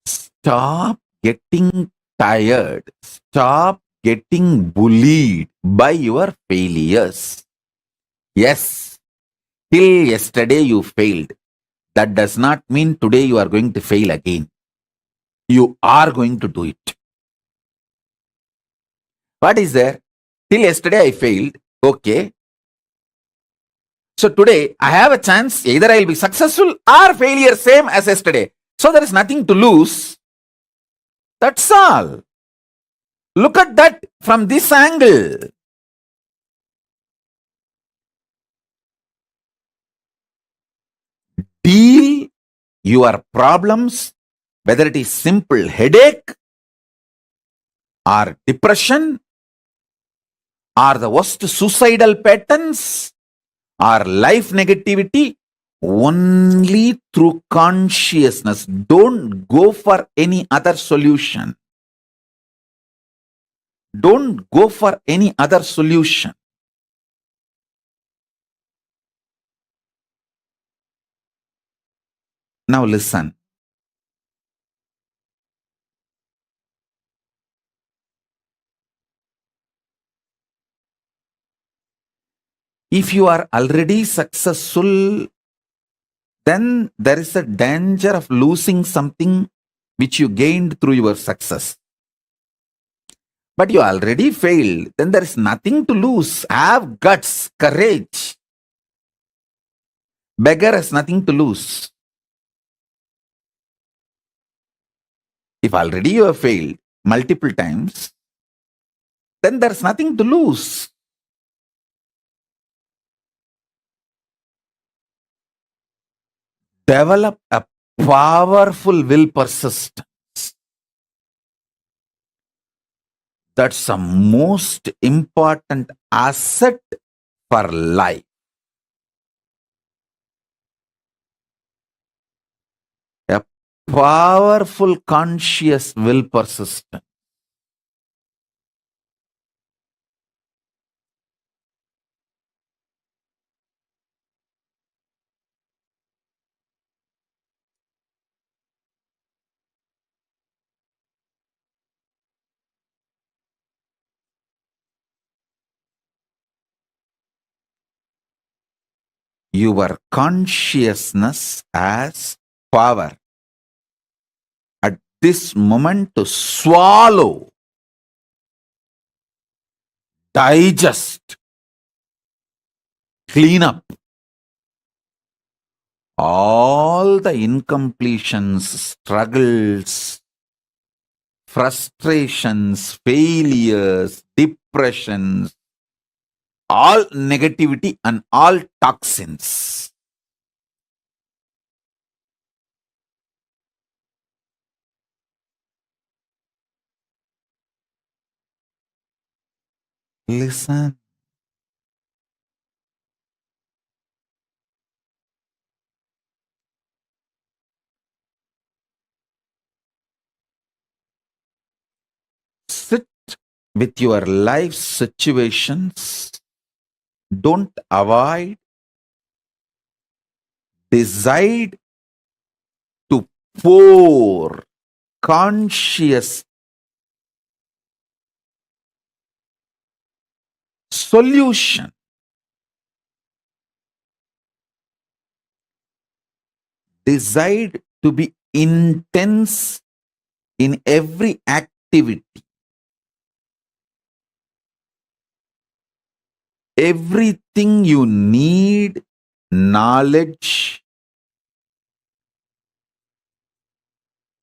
Stop getting tired. Stop getting bullied by your failures. Yes, till yesterday you failed. That does not mean today you are going to fail again. You are going to do it. What is there? Till yesterday I failed. Okay. So today I have a chance. Either I will be successful or failure, same as yesterday. So there is nothing to lose. That's all. Look at that from this angle. Deal your problems, whether it is simple headache or depression or the worst suicidal patterns or life negativity, only through consciousness. Don't go for any other solution. Don't go for any other solution. Now listen. If you are already successful, then there is a danger of losing something which you gained through your success. But you already failed, then there is nothing to lose. Have guts, courage. Beggar has nothing to lose. If already you have failed multiple times, then there's nothing to lose. Develop a powerful will persistence. That's the most important asset for life. A powerful conscious will persistent. Your consciousness has power at this moment to swallow, digest, clean up all the incompletions, struggles, frustrations, failures, depressions, all negativity and all toxins. Listen. Sit with your life situations. Don't avoid. Decide to pour conscious solution. Decide to be intense in every activity. Everything you need, knowledge,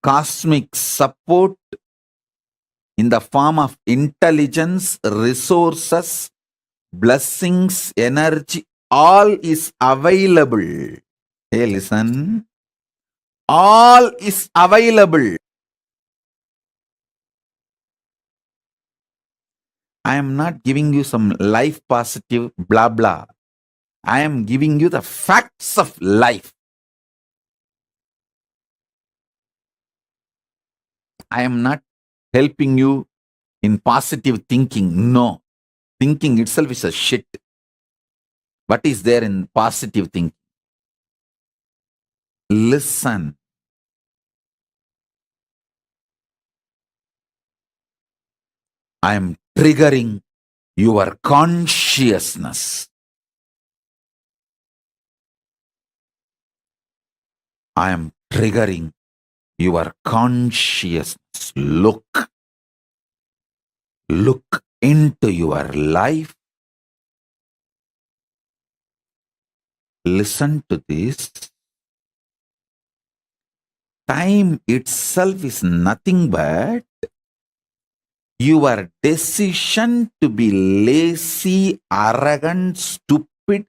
cosmic support in the form of intelligence, resources, blessings, energy, all is available. Hey, listen. All is available. I am not giving you some life positive blah blah. I am giving you the facts of life. I am not helping you in positive thinking. No. Thinking itself is a shit. What is there in positive thinking? Listen. I am triggering your consciousness. I am triggering your consciousness. Look into your life. Listen to this. Time itself is nothing but your decision to be lazy, arrogant, stupid,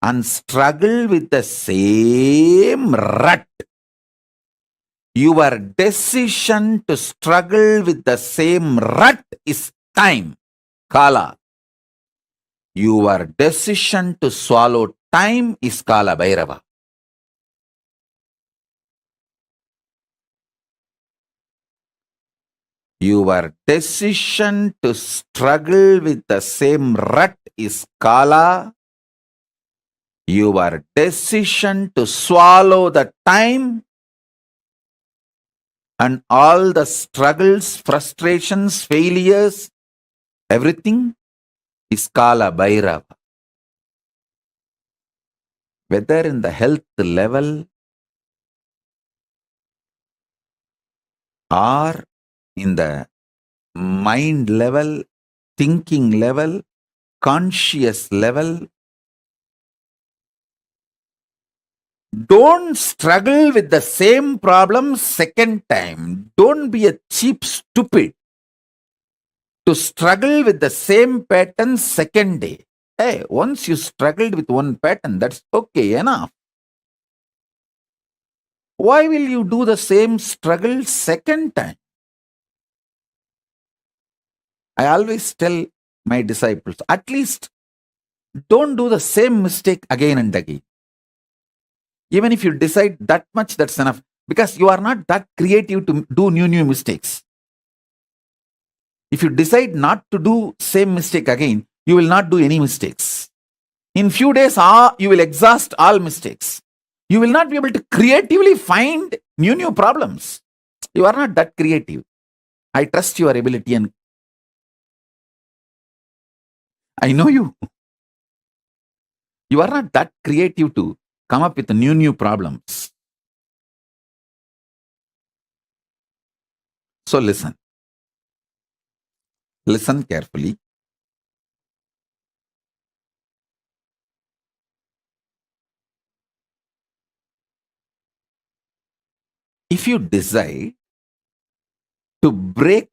and struggle with the same rut. Your decision to struggle with the same rut is time, Kala. Your decision to swallow time is Kala Bhairava. Your decision to struggle with the same rut is Kala. Your decision to swallow the time and all the struggles, frustrations, failures, everything is Kala Bhairava. Whether in the health level or in the mind level, thinking level, conscious level, don't struggle with the same problem second time. Don't be a cheap stupid to struggle with the same pattern second day. Hey, once you struggled with one pattern, that's okay enough. Why will you do the same struggle second time? I always tell my disciples, at least don't do the same mistake again and again. Even if you decide that much, that's enough. Because you are not that creative to do new mistakes. If you decide not to do same mistake again, you will not do any mistakes. In few days, you will exhaust all mistakes. You will not be able to creatively find new problems. You are not that creative. I trust your ability and I know you. You are not that creative to come up with new problems. So listen. Listen carefully. If you decide to break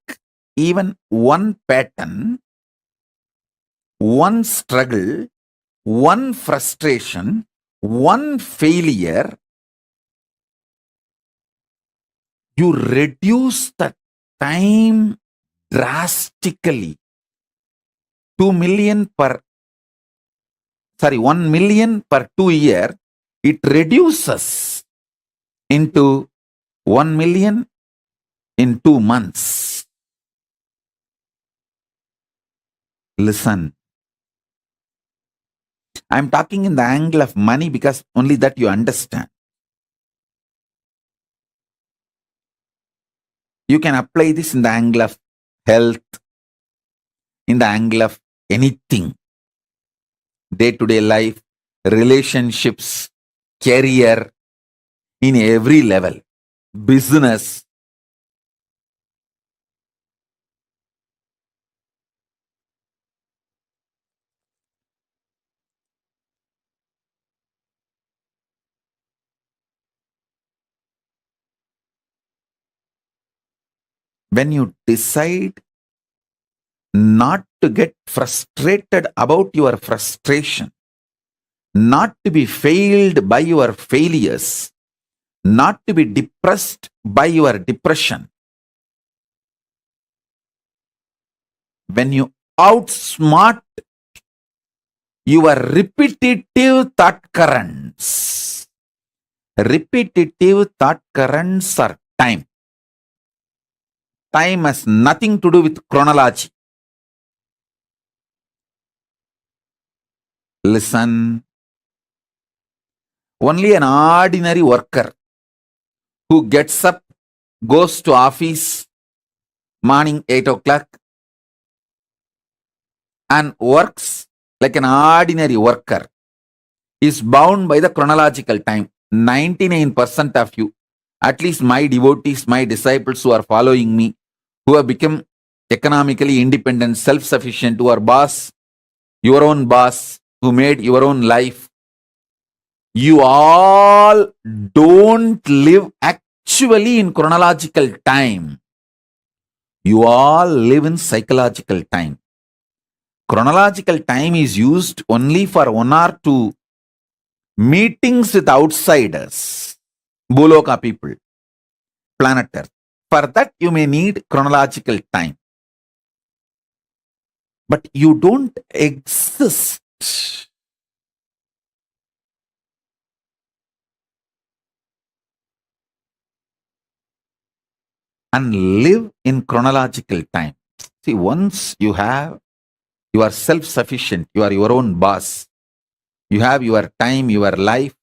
even one pattern, one struggle, one frustration, one failure, you reduce the time drastically. 1 million per 2 year, it reduces into 1 million in 2 months. Listen. I'm talking in the angle of money because only that you understand. You can apply this in the angle of health, in the angle of anything. Day-to-day life, relationships, career, in every level, business. When you decide not to get frustrated about your frustration, not to be failed by your failures, not to be depressed by your depression, when you outsmart your repetitive thought currents are time. Time has nothing to do with chronology. Listen. Only an ordinary worker who gets up, goes to office morning 8 o'clock and works like an ordinary worker is bound by the chronological time. 99% of you, at least my devotees, my disciples who are following me, who have become economically independent, self-sufficient, who are boss, your own boss, who made your own life, you all don't live actually in chronological time. You all live in psychological time. Chronological time is used only for 1 or 2 meetings with outsiders, Boloka people, planet Earth. For that, you may need chronological time. But you don't exist and live in chronological time. See, once you are self-sufficient, you are your own boss, you have your time, your life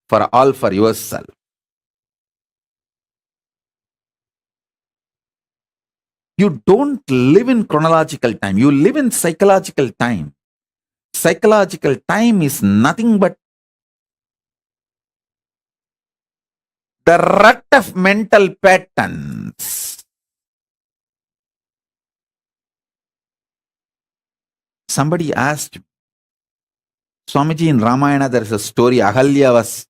for yourself. You don't live in chronological time, you live in psychological time. Psychological time is nothing but the rut of mental patterns. Somebody asked, Swamiji, in Ramayana there is a story, Ahalya was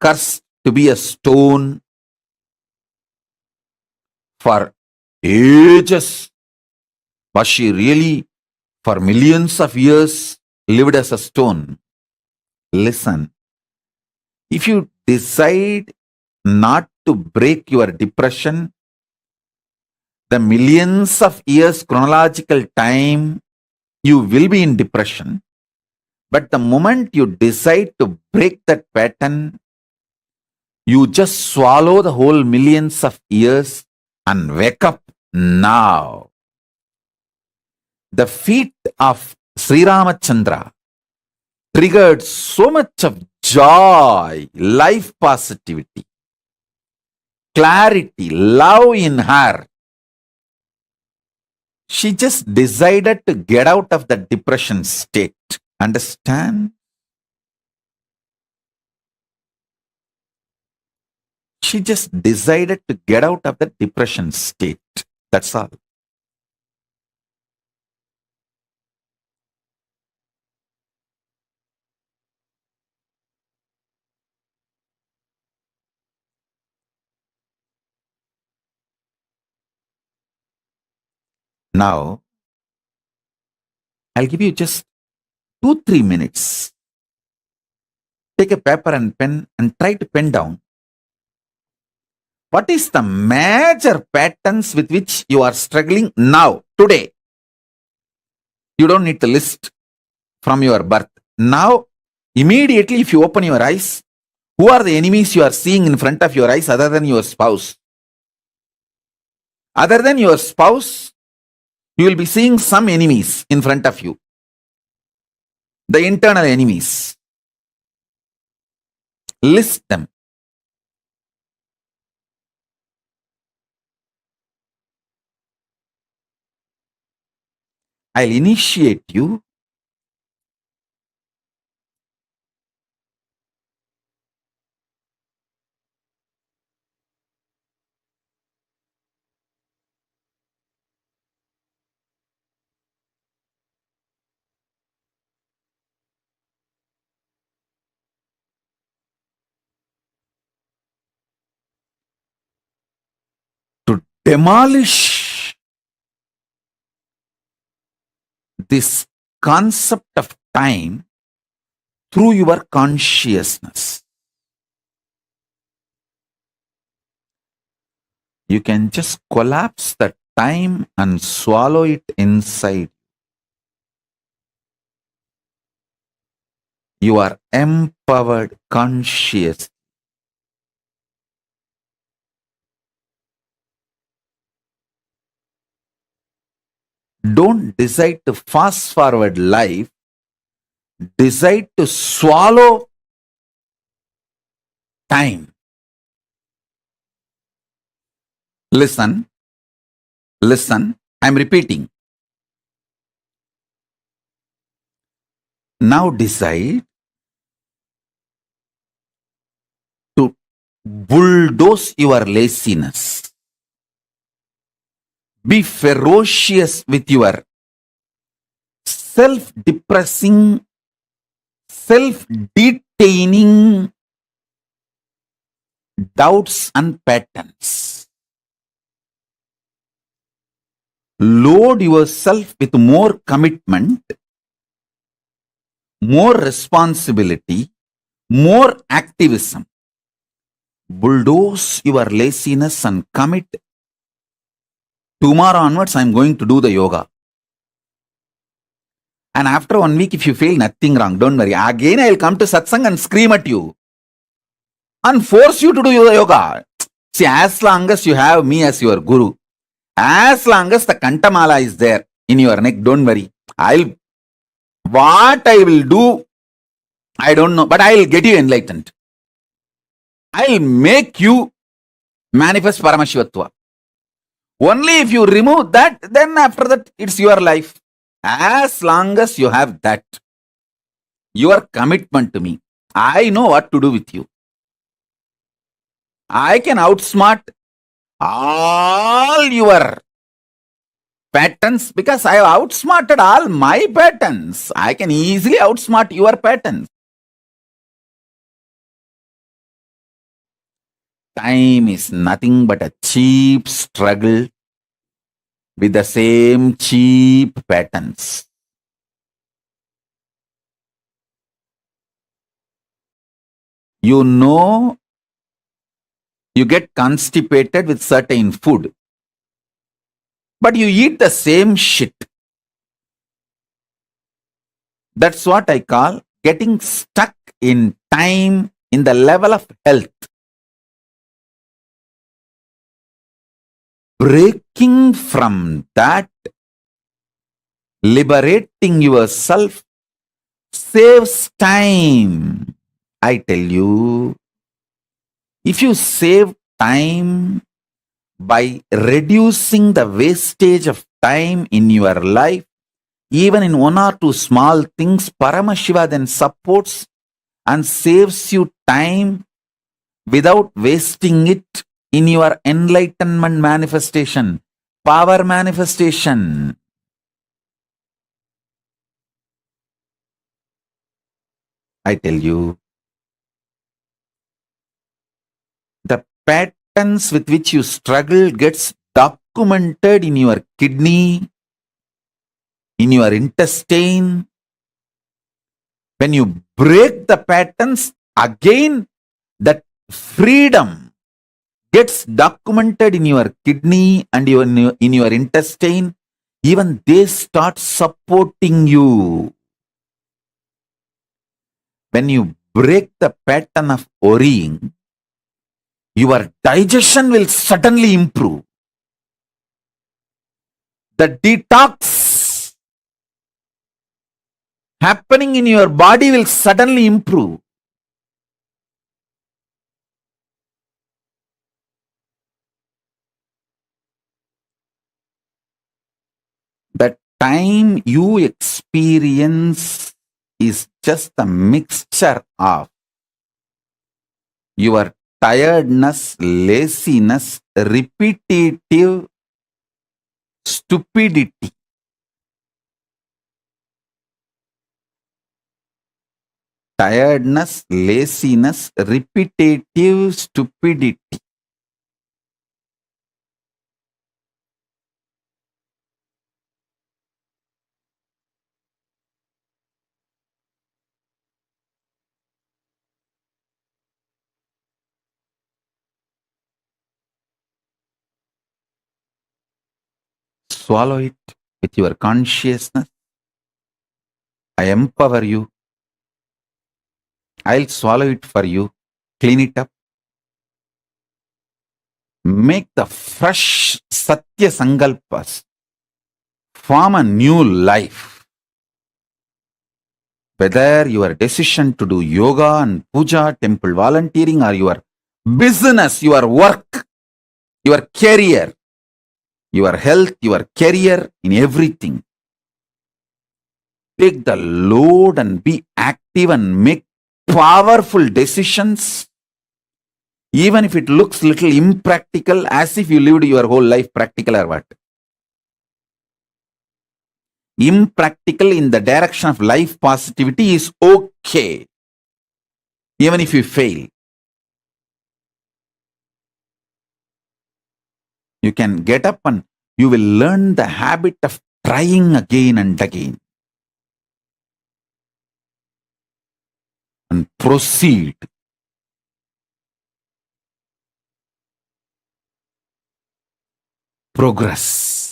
cursed to be a stone for ages. Was she really for millions of years lived as a stone? Listen, if you decide not to break your depression, the millions of years chronological time, you will be in depression. But the moment you decide to break that pattern, you just swallow the whole millions of years and wake up now. The feet of Sri Ramachandra triggered so much of joy, life positivity, clarity, love in her. She just decided to get out of the depression state. Understand? She just decided to get out of the depression state. That's all. Now, I'll give you just 2-3 minutes. Take a paper and pen and try to pen down what is the major patterns with which you are struggling now, today. You don't need to list from your birth. Now, immediately if you open your eyes, who are the enemies you are seeing in front of your eyes other than your spouse? Other than your spouse, you will be seeing some enemies in front of you. The internal enemies. List them. I'll initiate you. To demolish this concept of time through your consciousness. You can just collapse the time and swallow it inside. You are empowered conscious. Don't decide to fast forward life. Decide to swallow time. Listen. I'm repeating. Now decide to bulldoze your laziness. Be ferocious with your self-depressing, self-detaining doubts and patterns. Load yourself with more commitment, more responsibility, more activism. Bulldoze your laziness and commit. Tomorrow onwards, I'm going to do the yoga. And after 1 week, if you feel nothing wrong, don't worry. Again, I'll come to satsang and scream at you and force you to do the yoga. See, as long as you have me as your guru, as long as the Kantamala is there in your neck, don't worry. What I will do, I don't know, but I'll get you enlightened. I'll make you manifest Paramashivoham. Only if you remove that, then after that, it's your life. As long as you have that, your commitment to me, I know what to do with you. I can outsmart all your patterns because I have outsmarted all my patterns. I can easily outsmart your patterns. Time is nothing but a cheap struggle with the same cheap patterns. You know, you get constipated with certain food. but you eat the same shit. That's what I call getting stuck in time in the level of health. Breaking from that, liberating yourself saves time. I tell you, if you save time by reducing the wastage of time in your life, even in one or two small things, Paramashiva then supports and saves you time without wasting it in your enlightenment manifestation, power manifestation. I tell you, the patterns with which you struggle gets documented in your kidney, in your intestine. When you break the patterns, again, that freedom gets documented in your kidney and in your intestine. Even they start supporting you. When you break the pattern of worrying, your digestion will suddenly improve. The detox happening in your body will suddenly improve. The time you experience is just a mixture of your tiredness, laziness, repetitive stupidity. Tiredness, laziness, repetitive stupidity. Swallow it with your consciousness. I empower you. I'll swallow it for you. Clean it up. Make the fresh Satya Sankalpas. Form a new life. Whether your decision to do yoga and puja, temple volunteering, or your business, your work, your career, your health, your career, in everything. Take the load and be active and make powerful decisions. Even if it looks little impractical, as if you lived your whole life practical or what. Impractical in the direction of life positivity is okay. Even if you fail, you can get up and you will learn the habit of trying again and again. And proceed. Progress.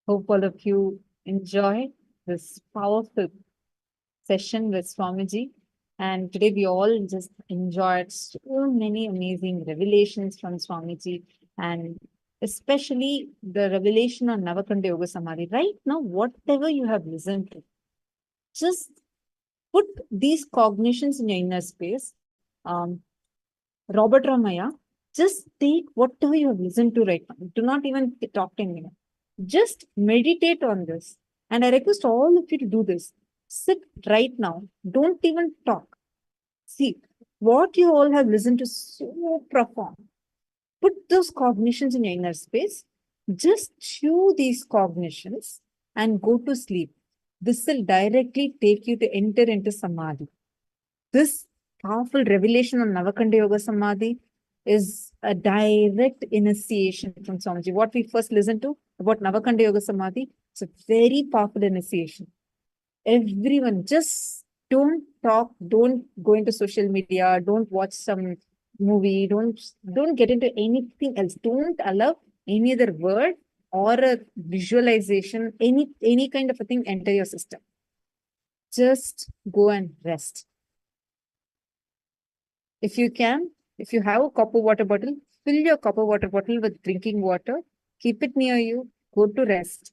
Hope all of you enjoy this powerful session with Swamiji. And today we all just enjoyed so many amazing revelations from Swamiji, and especially the revelation on Navakhanda Yoga Samadhi. Right now, whatever you have listened to, just put these cognitions in your inner space. Robert Ramaya, just take whatever you have listened to right now. Do not even talk to anyone. Just meditate on this. And I request all of you to do this. Sit right now. Don't even talk. See, what you all have listened to is so profound. Put those cognitions in your inner space. Just chew these cognitions and go to sleep. This will directly take you to enter into Samadhi. This powerful revelation on Navakhanda Yoga Samadhi is a direct initiation from Swamiji. What we first listened to about Navakhanda Yoga Samadhi, it's a very powerful initiation. Everyone, just don't talk, don't go into social media, don't watch some movie, don't get into anything else. Don't allow any other word or a visualization, any kind of a thing enter your system. Just go and rest. If you can, if you have a copper water bottle, fill your copper water bottle with drinking water, keep it near you, go to rest.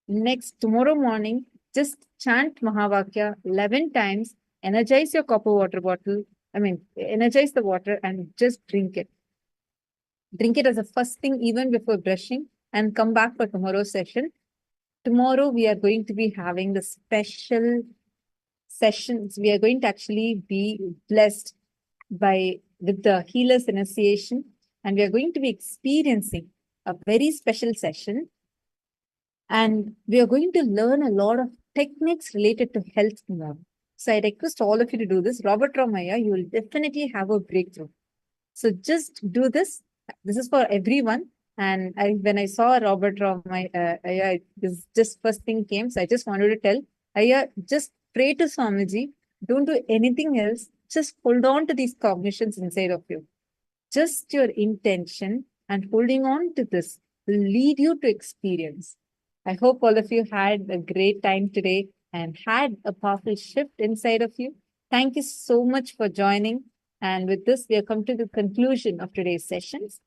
Next, tomorrow morning, just chant Mahavakya 11 times, energize your copper water bottle, energize the water and just drink it. Drink it as a first thing even before brushing and come back for tomorrow's session. Tomorrow, we are going to be having the special sessions. We are going to actually be blessed with the healer's initiation, and we are going to be experiencing a very special session, and we are going to learn a lot of techniques related to health tomorrow. So I request all of you to do this. Robert Ramaya, you will definitely have a breakthrough. So just do this. This is for everyone. And when I saw Robert Ramaya, this just first thing came. So I just wanted to tell, Aya, just pray to Swamiji. Don't do anything else. Just hold on to these cognitions inside of you. Just your intention and holding on to this will lead you to experience. I hope all of you had a great time today and had a powerful shift inside of you. Thank you so much for joining. And with this, we have come to the conclusion of today's sessions.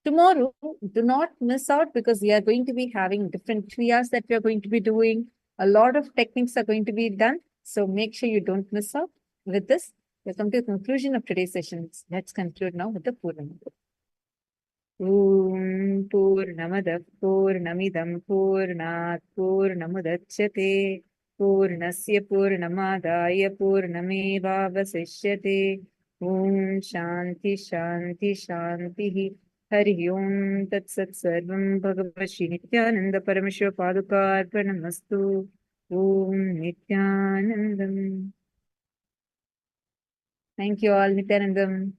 Tomorrow, do not miss out because we are going to be having different kriyas that we are going to be doing. A lot of techniques are going to be done. So make sure you don't miss out. With this, we have come to the conclusion of today's sessions. Let's conclude now with the Purnamada. Om Purnamada Purnamidam Purnat Purnamudachyate Purnasya Purnamadaya Purnamevavasishyate Om Shanti Shanti Shanti Hari Om Tat Sat Sarvam Bhagavashi Nityananda Paramashiva Padukarpanamastu Om Nityanandam. Thank you all, Nityanandam.